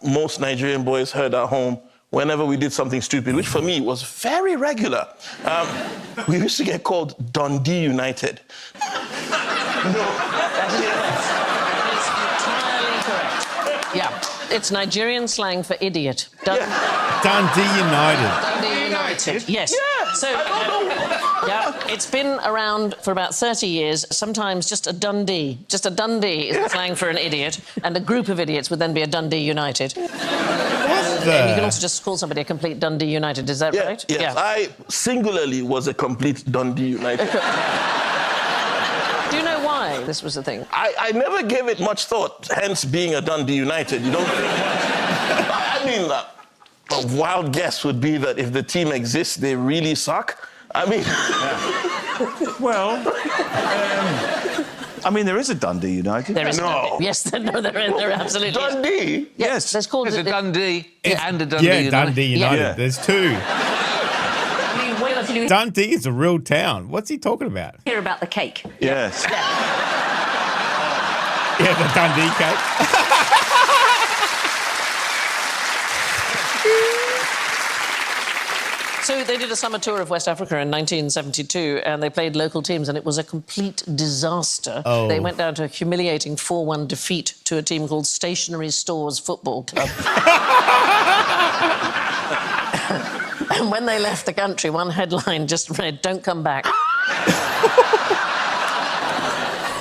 most Nigerian boys heard at home, whenever we did something stupid, which for me was very regular, we used to get called Dundee United. That is entirely correct. Yeah, it's Nigerian slang for idiot. Dundee United. Dundee United, yes. Yeah, so, I don't know. Yeah, it's been around for about 30 years. Sometimes just a Dundee is the slang for an idiot, and a group of idiots would then be a Dundee United. And you can also just call somebody a complete Dundee United, is that right? Yes, yeah. I singularly was a complete Dundee United. Do you know why this was a thing? I never gave it much thought, hence being a Dundee United, you know? I mean, a wild guess would be that if the team exists, they really suck. I mean... Well, I mean, there is a Dundee United. There is a Dundee. Yes, there absolutely is. Dundee? Yes. There's called... There's a Dundee and a Dundee Yeah, United. Dundee United. Yeah. There's two. I mean, Dundee is a real town. What's he talking about? hear about the cake. Yes. Yeah, the Dundee cake. So they did a summer tour of West Africa in 1972, and they played local teams, and it was a complete disaster. Oh. They went down to a humiliating 4-1 defeat to a team called Stationery Stores Football Club. And when they left the country, one headline just read, "Don't come back."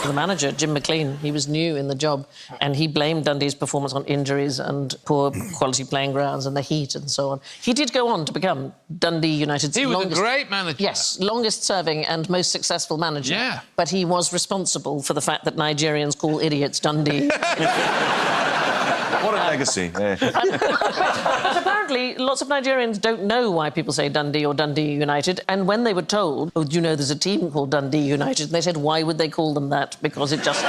The manager, Jim McLean, he was new in the job, and he blamed Dundee's performance on injuries and poor quality playing grounds and the heat and so on. He did go on to become Dundee United's He was longest... a great manager. Yes, longest-serving and most successful manager. Yeah. But he was responsible for the fact that Nigerians call idiots Dundee. What a legacy. Yeah. But apparently, lots of Nigerians don't know why people say Dundee or Dundee United, and when they were told, "Oh, do you know there's a team called Dundee United?" they said, "Why would they call them that? Because it just...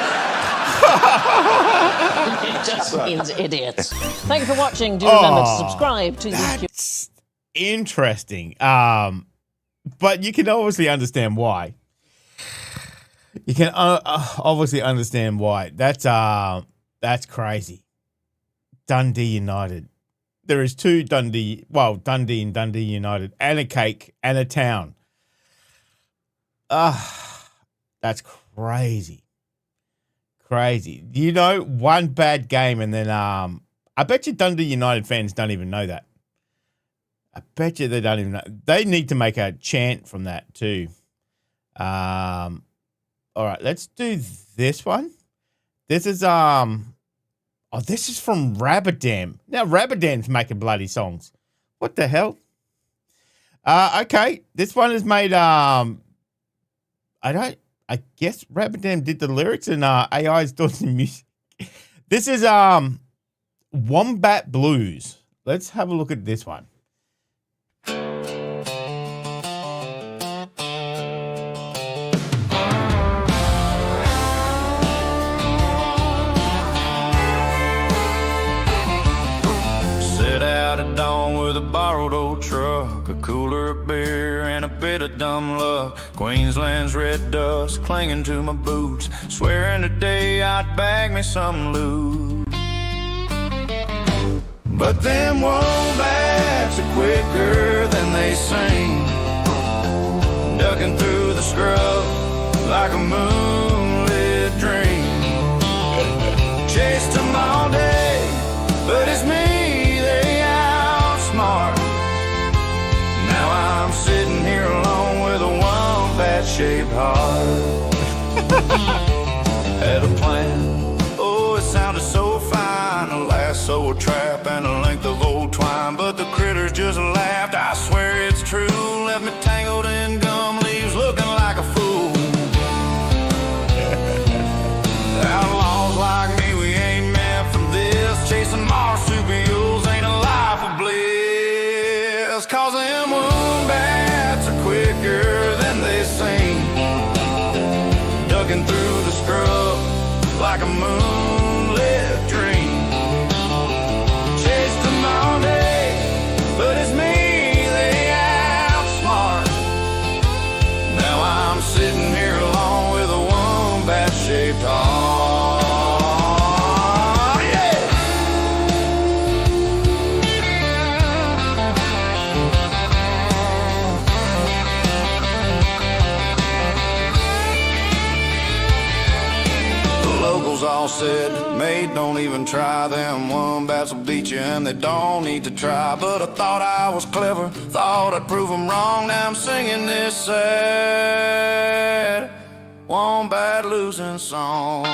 it just means idiots." Thank you for watching. Do remember to subscribe to YouTube. That's interesting. But you can obviously understand why. You can obviously understand why. That's crazy. Dundee United. There is two Dundee and Dundee United, and a cake and a town. That's crazy. Crazy. You know, one bad game and then I bet you Dundee United fans don't even know that. I bet you they don't even know. They need to make a chant from that too. All right, let's do this one. This is this is from Rabadam. Now Rabadam's making bloody songs. What the hell? Okay, this one is made I guess Rabadam did the lyrics and AI's doing some music. This is Wombat Blues. Let's have a look at this one. Set out at dawn with a borrowed old truck, a cooler of beer and a bit of dumb luck. Queensland's red dust clinging to my boots, swearing today I'd bag me some loot. But them wombats are quicker than they seem, ducking through the scrub like a moonlit dream. Chased them all day, but it's me they outsmart. Now I'm sitting here alone with a wombat-shaped heart. Had a plan, oh it sounded so fine, a lasso, a trap, and a length of old twine. But the critters just laughed, I swear it's true, left me tangled in gum leaves looking like a fool. Outlaws like me, we ain't meant for this, chasing marsupials ain't a life of bliss. Cause them wombats are quicker than they seem, ducking through the scrub like a moonlit dream. Chased them all day, but it's me they outsmart. Now I'm sitting here alone with a wombat-shaped heart. Yeah! The locals all said, mate, don't even try. Them wombats will beat you and they don't need to try. But I thought I was clever, thought I'd prove them wrong. Now I'm singing this sad wombat losing song.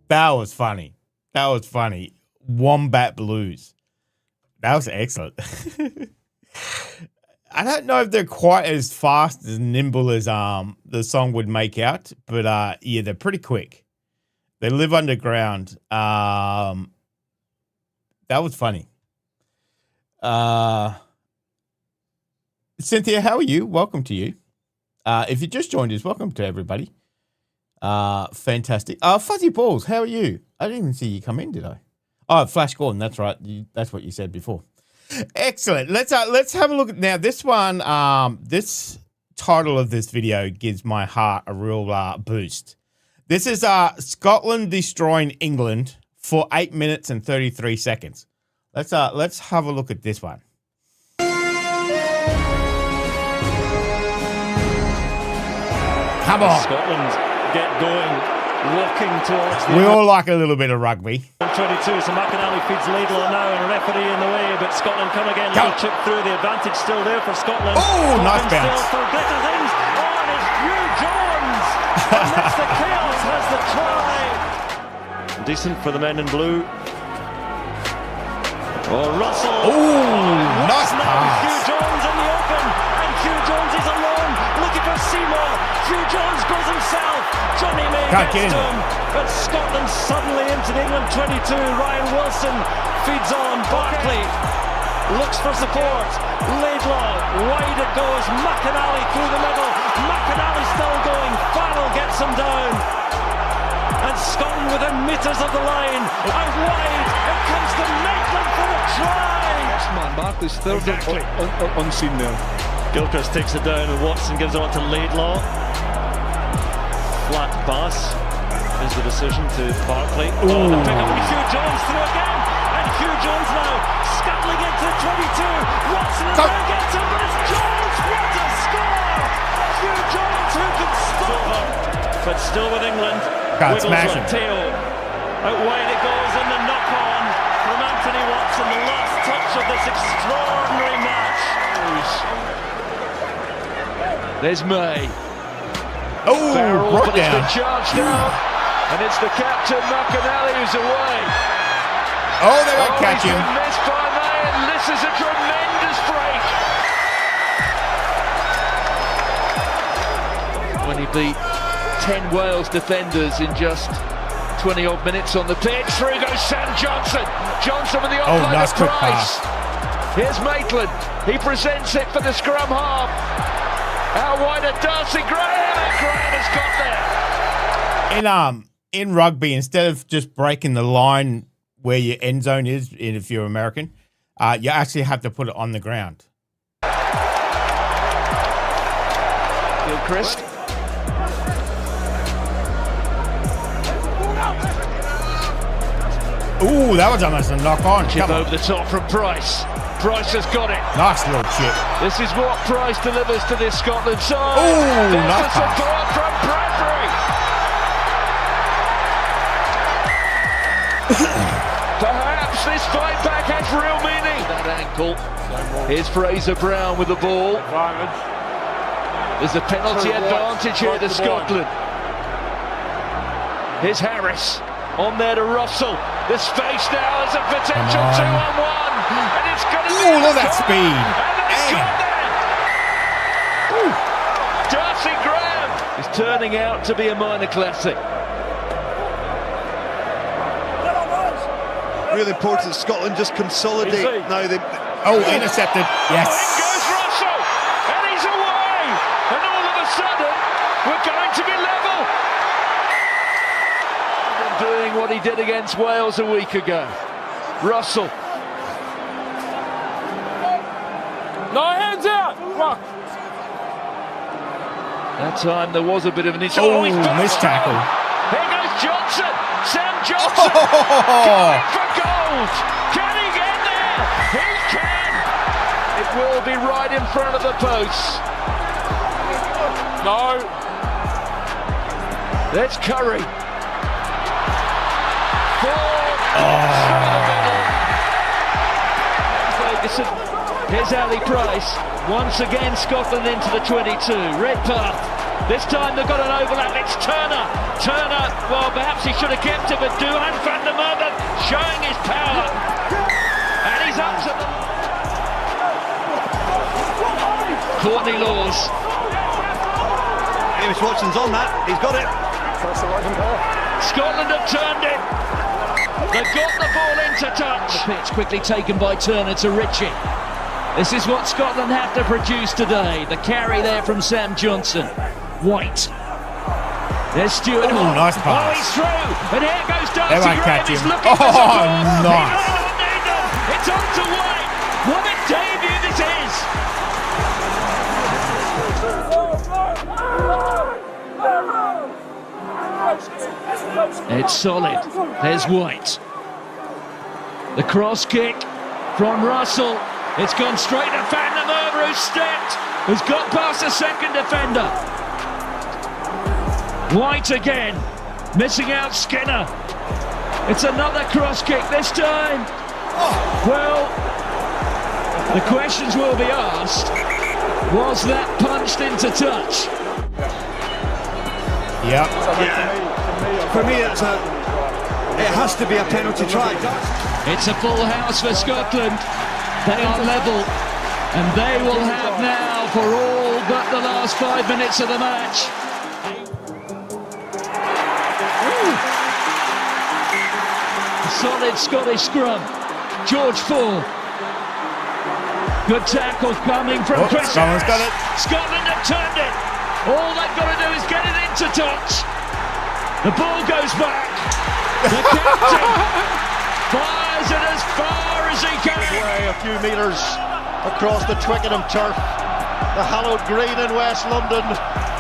That was funny. That was funny. Wombat Blues. That was excellent. I don't know if they're quite as fast, as nimble as the song would make out, but yeah, they're pretty quick. They live underground. That was funny. Cynthia, how are you? Welcome to you. If you just joined us, welcome to everybody. Fantastic. Fuzzy Balls, how are you? I didn't even see you come in, did I? Oh, Flash Gordon, that's right. That's what you said before. Excellent. Let's have a look at now. This one, this title of this video gives my heart a real boost. This is Scotland destroying England for 8 minutes and 33 seconds. Let's have a look at this one. Come on. Scotland get going, walking towards the... We all like a little bit of rugby. 22, so McInally feeds Laidlaw now and a referee in the way, but Scotland come again, little chip through, the advantage still there for Scotland. Oh, nice bounce. Still for greater things, and it's Hugh Jones, and that's the Chaos has the try. Decent for the men in blue. Oh, Russell. Oh, nice now pass. Hugh Jones in the open, and Hugh Jones is alone, looking for Seymour. Hugh Jones goes himself. Johnny May gets to him. But Scotland suddenly into the England 22. Ryan Wilson feeds on. Barkley looks for support. Laidlaw, wide it goes. McInally through the middle. McInally still going. Farrell gets him down. And Scotland within metres of the line. Out wide. It comes to Maitland for the try. Man, Barkley's third unseen there. Gilchrist takes it down and Watson gives it on to Laidlaw. Flat pass is the decision to Barkley. Oh, the pick up and Hugh Jones through again. And Hugh Jones now scuttling into the 22. Watson is there gets him, but it's Jones. What a score! Hugh Jones, who can stop him? But still with England. Wiggles with Teo. Out wide it goes and the knock on from Anthony Watson. The last touch of this extraordinary match. There's May. Oh, Farrell, brought but it's down. been charged out. And it's the captain, McInally, who's away. Oh, they won't catch he's him. been missed by May, and this is a tremendous break. When he beat 10 Wales defenders in just 20-odd minutes on the pitch. Through goes Sam Johnson. Johnson with the offload nice of quick Price. Here's Maitland. He presents it for the scrum half. Out wide at Darcy Graham, and Graham has got there. In rugby, instead of just breaking the line where your end zone is, if you're American, you actually have to put it on the ground. Gilchrist. Ooh, that was almost a knock on. Chip over the top from Price. Price has got it. Nice little chip. This is what Price delivers to this Scotland side. Ooh, there's nice the support from Bradbury. Perhaps this fight back has real meaning. That ankle. Here's Fraser Brown with the ball. There's a penalty advantage here to Scotland. Here's Harris. On there to Russell. The space now is a potential 2-on-1. And it's going to be. Ooh, look at that speed. And they've got there. Darcy Graham is turning out to be a minor classic. Really important that Scotland just consolidate. Now they. Oh, intercepted. Yes. In goes Russell. And he's away. And all of a sudden, we're going to be level. Doing what he did against Wales a week ago. Russell. No hands out! That time there was a bit of an issue. Oh, missed tackle. Here goes Johnson. Sam Johnson. Going for gold. Can he get there? He can. It will be right in front of the post. No. There's Curry. Ferguson. Here's Ali Price. Once again, Scotland into the 22. Red path. This time they've got an overlap. It's Turner. Turner, well, perhaps he should have kept it, but Duhan van der Merwe showing his power. And he's up to the. Courtney Laws. James Watson's on that. He's got it. Scotland have turned it. They've got the ball into touch. The pitch quickly taken by Turner to Ritchie. This is what Scotland have to produce today. The carry there from Sam Johnson. White. There's Stewart. Oh, nice pass. Oh, he's through. And here goes Darcy They won't Graham. catch him. He's looking for support. Nice. It's on to White. What a debut this is. It's solid. There's White. The cross kick from Russell. It's gone straight to Van der Merwe, who's stepped, who's got past the second defender. White again, missing out Skinner. It's another cross kick this time. Well, the questions will be asked. Was that punched into touch? Yep. For me, it has to be a penalty try. It's a full house for Scotland. They are level, and they will have now for all but the last 5 minutes of the match solid Scottish scrum. George Ford. Good tackle coming from Chris. Scotland's got it. Scotland have turned it. All they've got to do is get it into touch. The ball goes back. The captain fires it as far as he can. Away a few metres across the Twickenham turf. The hallowed green in West London.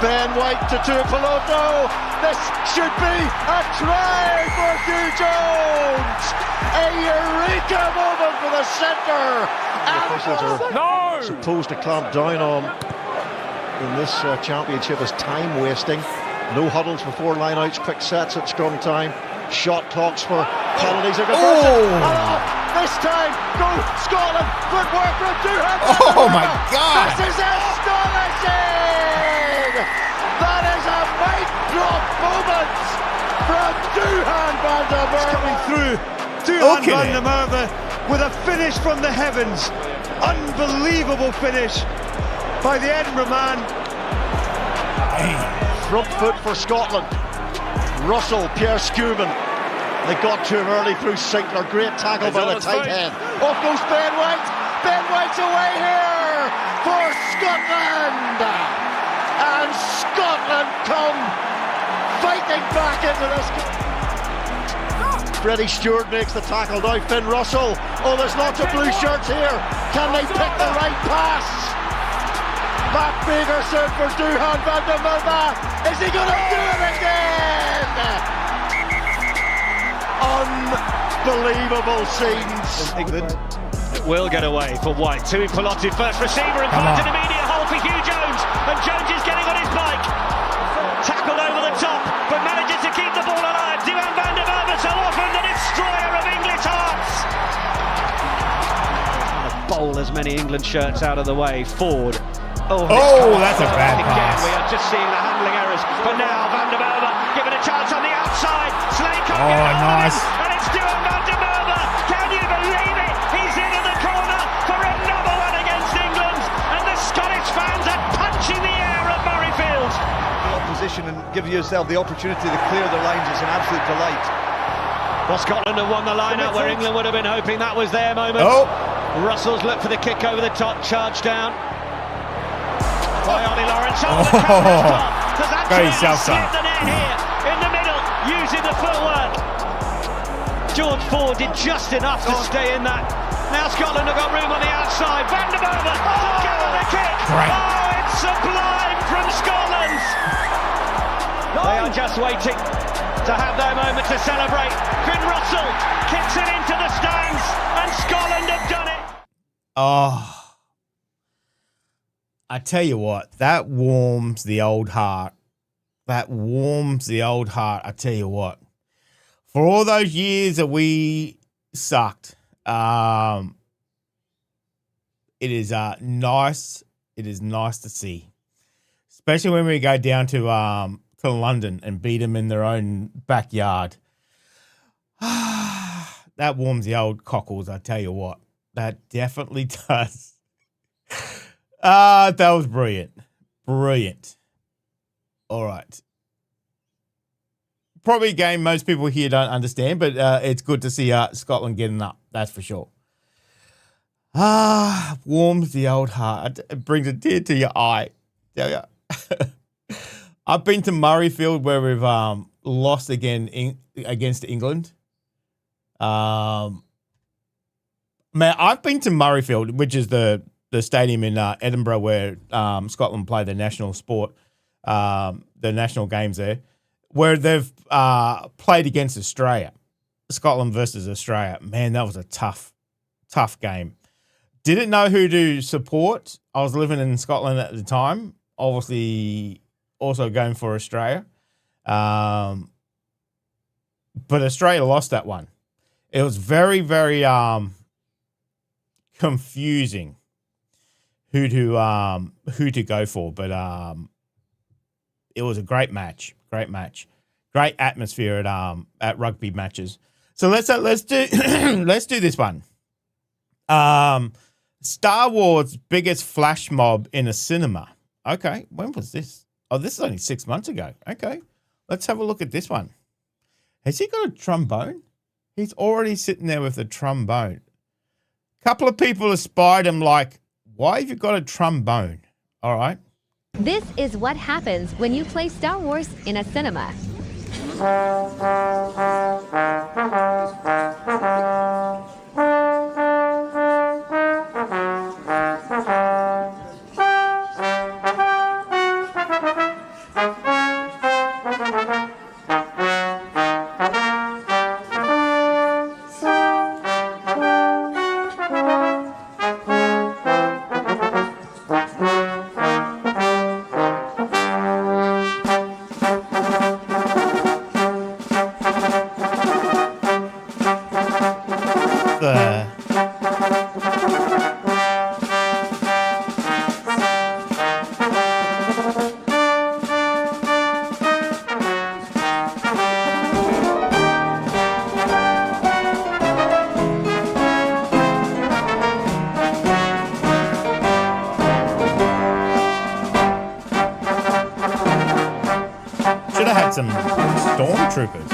Ben White to Tuipulotu. This should be a try for Hugh Jones. A eureka moment for the centre. Officials are supposed to clamp down on in this championship as time wasting. No huddles before lineouts, quick sets at scrum time. Shot clocks for penalties. This time, go Scotland! Footwork from Duhan. Oh my God! This is astonishing! That is a mic drop moment from Duhan van der Merwe. Coming through, Duhan van der Merwe with a finish from the heavens. Unbelievable finish by the Edinburgh man. Front foot for Scotland. Russell, Pierre Scuman. They got to him early through Sinclair. Great tackle by the tight end. Off goes Ben White. Ben White's away here for Scotland. And Scotland come fighting back into this. Freddie Stewart makes the tackle. Now Finn Russell. Oh, there's lots of blue shirts here. Can they pick the right pass? Matt Begerson for Duhan van der Merwe. Is he going to do it again? Unbelievable scenes. England will get away for White. Tuipulotu first receiver and finds an immediate hole for Hugh Jones. And Jones is getting on his bike. Tackled over the top, but manages to keep the ball alive. Duhan van der Merwe, so often the destroyer of English hearts. Bowl as many England shirts out of the way. Ford. Oh, that's a bad pass. We are just seeing the handling errors. But now Van der Merwe given a chance on the outside. Slade can't get it nice. And it's Duhan van der Merwe. Can you believe it? He's into the corner for another one against England. And the Scottish fans are punching the air at Murrayfield. Position and give yourself the opportunity to clear the lines is an absolute delight. Well, Scotland have won the line-out where England would have been hoping that was their moment. Russell's looked for the kick over the top, charge down. By Ollie Lawrence. Does that slip the net here in the middle, using the footwork? George Ford did just enough to stay in that. Now Scotland have got room on the outside. Van der Merwe to gather the kick. Oh, it's sublime from Scotland. They are just waiting to have their moment to celebrate. Finn Russell kicks it into the stands, and Scotland have done it. Oh. I tell you what, that warms the old heart. That warms the old heart. I tell you what, for all those years that we sucked, it is nice. It is nice to see, especially when we go down to London and beat them in their own backyard. That warms the old cockles. I tell you what, that definitely does. That was brilliant. Brilliant. All right. Probably a game most people here don't understand, but it's good to see Scotland getting up. That's for sure. Warms the old heart. It brings a tear to your eye. Tell ya. I've been to Murrayfield where we've lost again against England. Man, I've been to Murrayfield, which is the stadium in Edinburgh where Scotland play the national sport, the national games there, where they've played against Australia. Scotland versus Australia. Man, that was a tough game. Didn't know who to support. I was living in Scotland at the time, obviously also going for Australia. But Australia lost that one. It was very, very confusing who to go for, but it was a great match, great atmosphere at rugby matches. So let's do let's do this one. Star Wars biggest flash mob in a cinema. Okay, when was this? Oh, this is only 6 months ago. Okay, let's have a look at this one. Has he got a trombone? He's already sitting there with a trombone. A couple of people have spied him like, why have you got a trombone? All right. This is what happens when you play Star Wars in a cinema. Should have had some stormtroopers.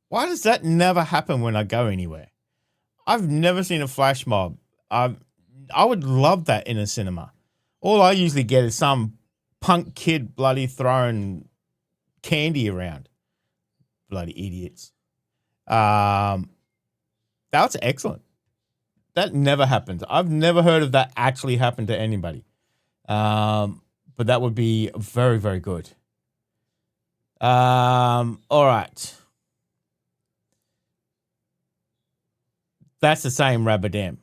Why does that never happen when I go anywhere? I've never seen a flash mob. I would love that in a cinema. All I usually get is some punk kid bloody throwing candy around. Bloody idiots. That's excellent. That never happens. I've never heard of that actually happen to anybody. But that would be very, very good. All right. That's the same Rabadam.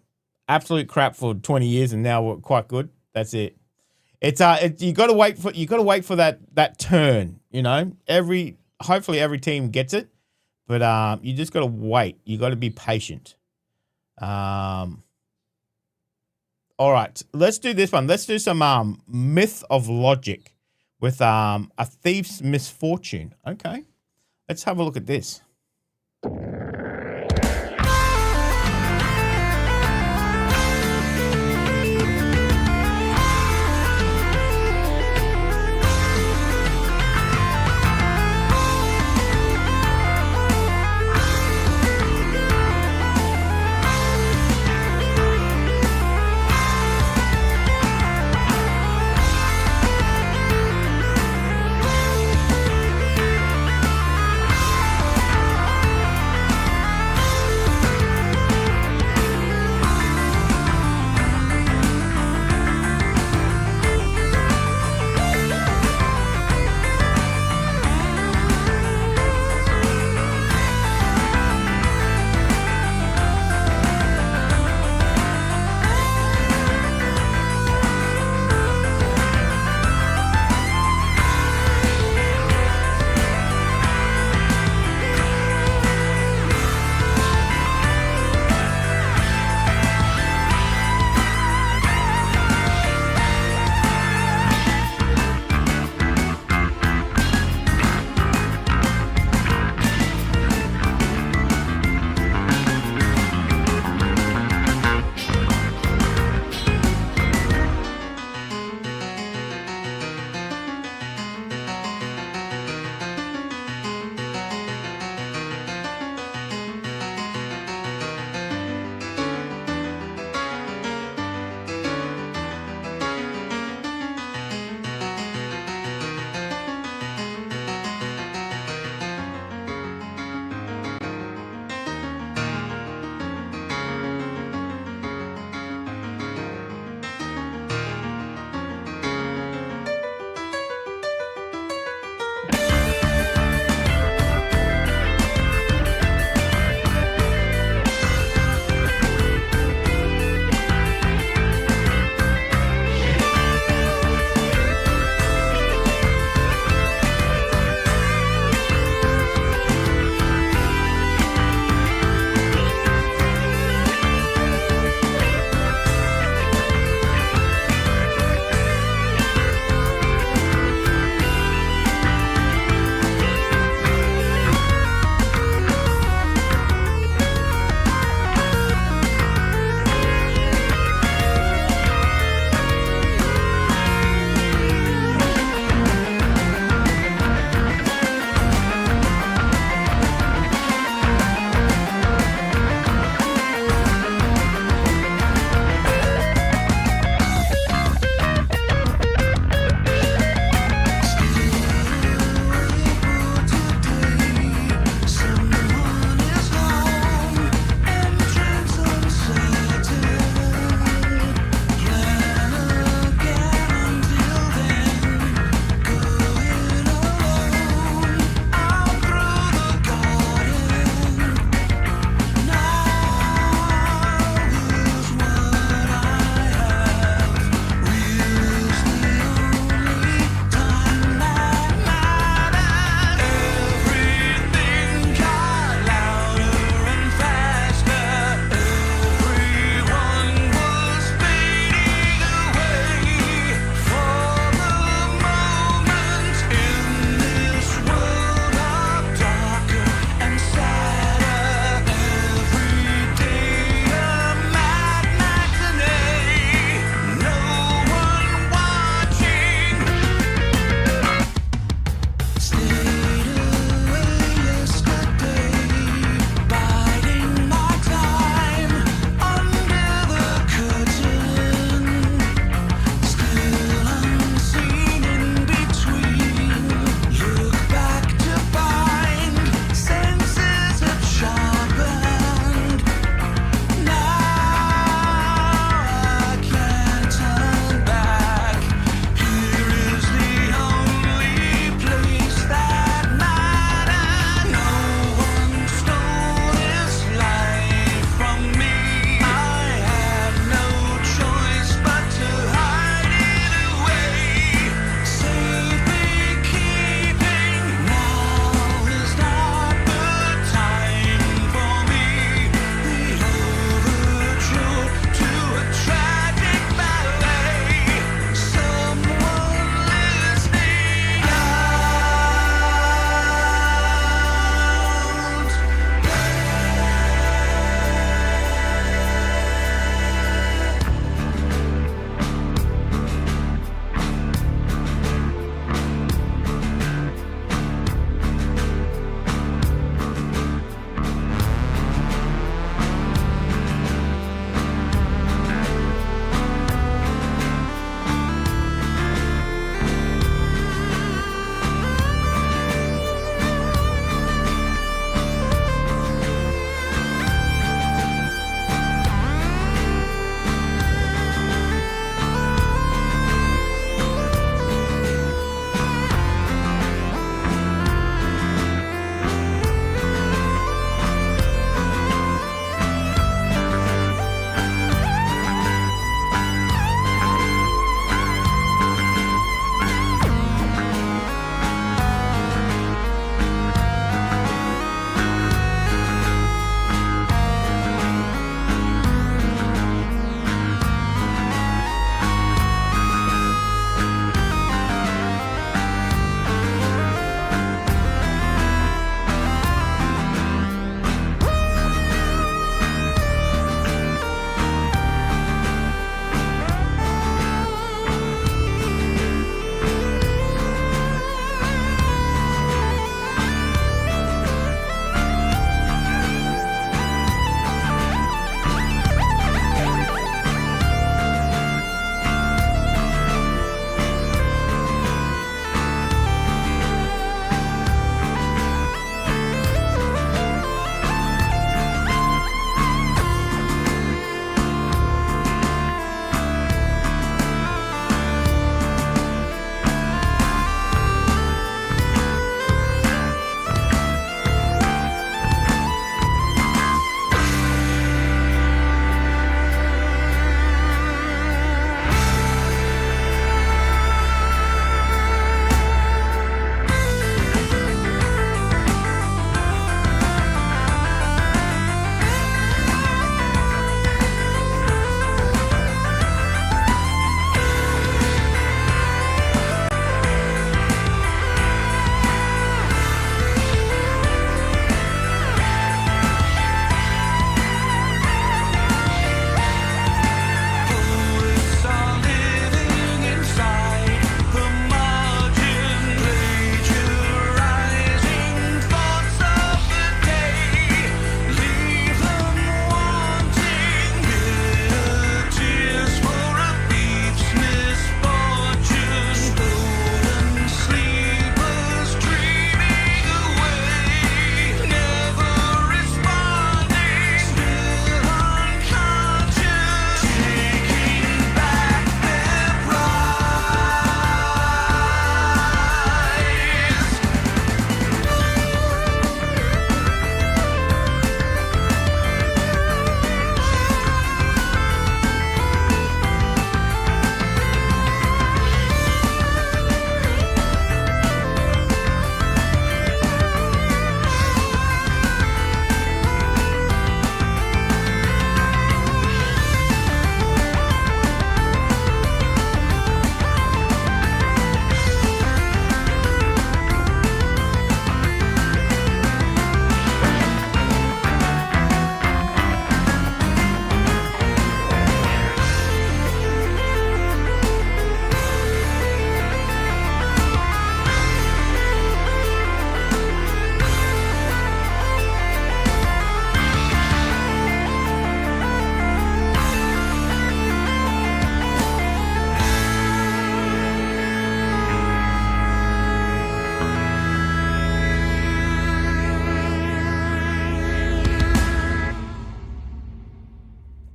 Absolute crap for 20 years, and now we're quite good. That's it. It's you got to wait for that turn. You know, hopefully every team gets it, but you just got to wait. You got to be patient. All right, let's do this one. Let's do some myth of logic with a thief's misfortune. Okay, let's have a look at this.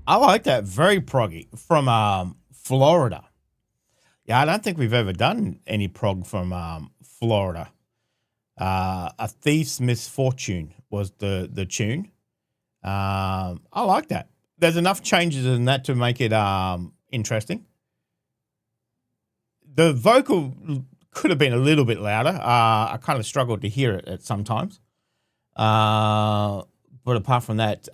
I like that. Very proggy. From Florida. Yeah, I don't think we've ever done any prog from Florida. A Thief's Misfortune was the tune. I like that. There's enough changes in that to make it interesting. The vocal could have been a little bit louder. I kind of struggled to hear it at sometimes. But apart from that,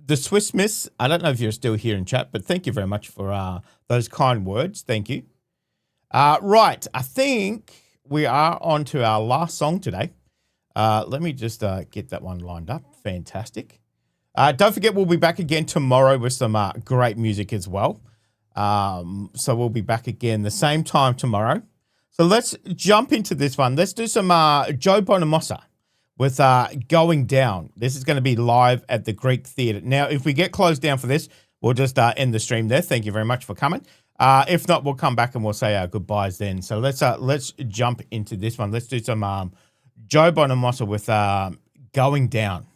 the Swiss Miss, I don't know if you're still here in chat, but thank you very much for those kind words. Thank you. Right, I think we are on to our last song today. Let me just get that one lined up. Fantastic. Don't forget, we'll be back again tomorrow with some great music as well. So we'll be back again the same time tomorrow. So let's jump into this one. Let's do some Joe Bonamassa with Going Down. This is going to be live at the Greek Theatre. Now, if we get closed down for this, we'll just end the stream there. Thank you very much for coming. If not, we'll come back and we'll say our goodbyes then. So let's jump into this one. Let's do some Joe Bonamassa with Going Down.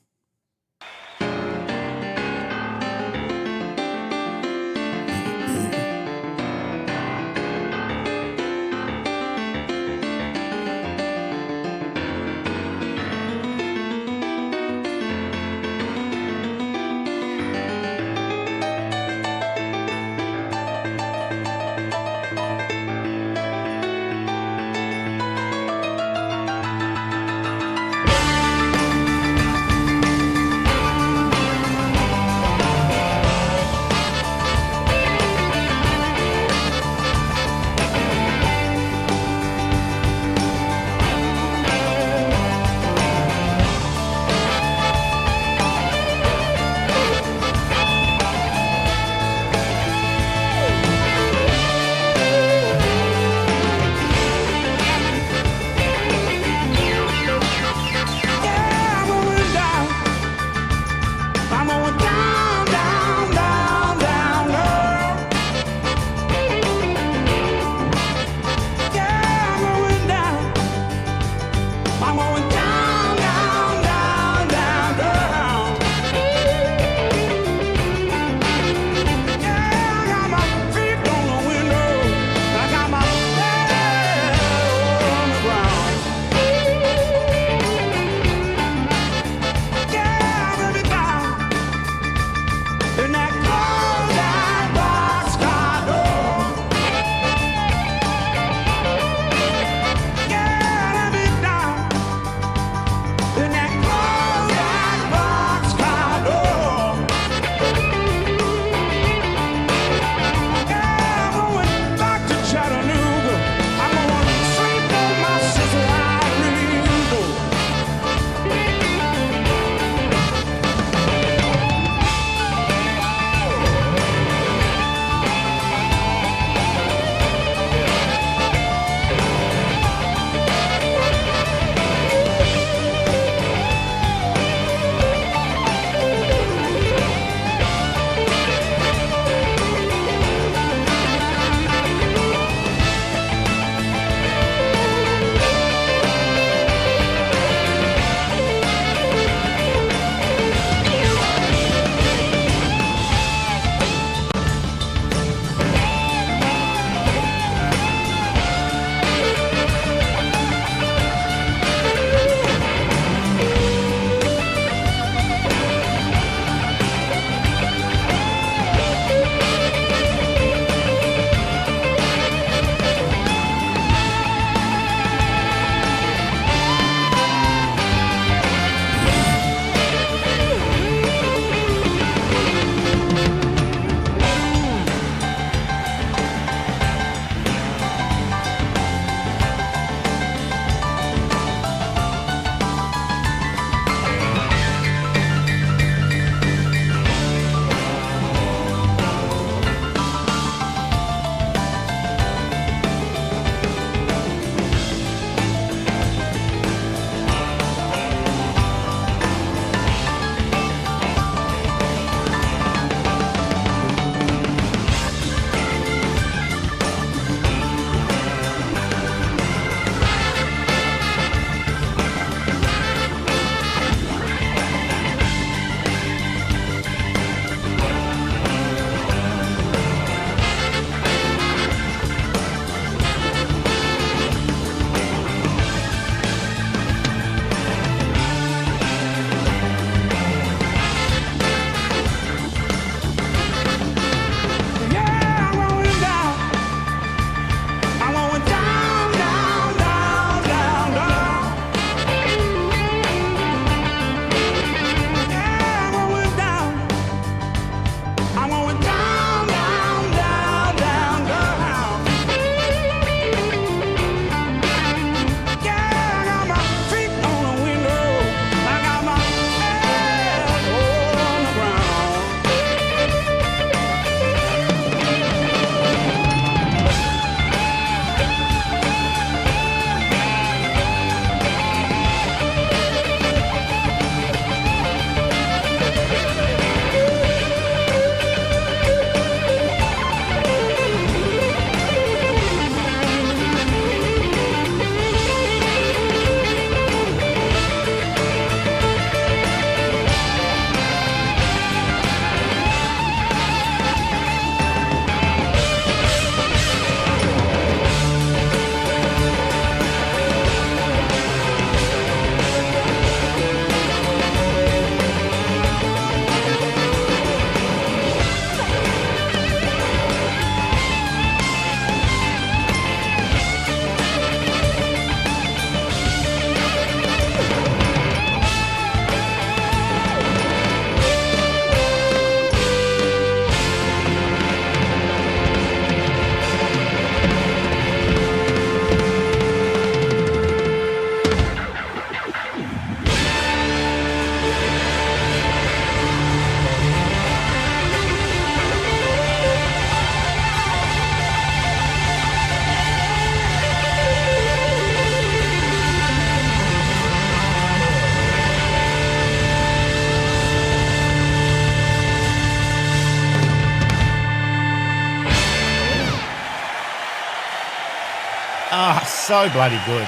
So bloody good.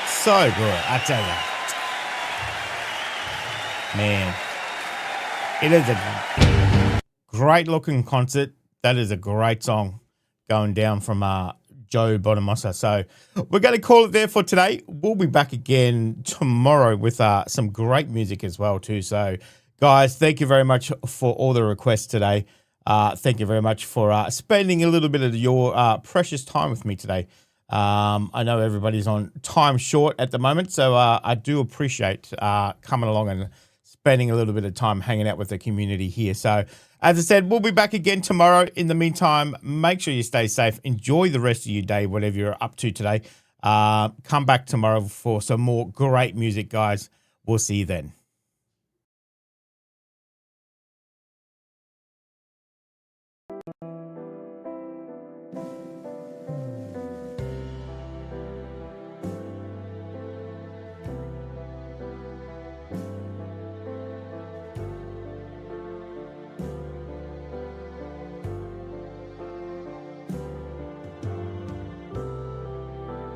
So good, I tell you. Man, it is a great looking concert. That is a great song going down from Joe Bonamassa. So we're going to call it there for today. We'll be back again tomorrow with some great music as well too. So guys, thank you very much for all the requests today. Thank you very much for spending a little bit of your precious time with me today. I know everybody's on time short at the moment, so I do appreciate coming along and spending a little bit of time hanging out with the community here. So, as I said, we'll be back again tomorrow. In the meantime, make sure you stay safe. Enjoy the rest of your day, whatever you're up to today. Come back tomorrow for some more great music, guys. We'll see you then.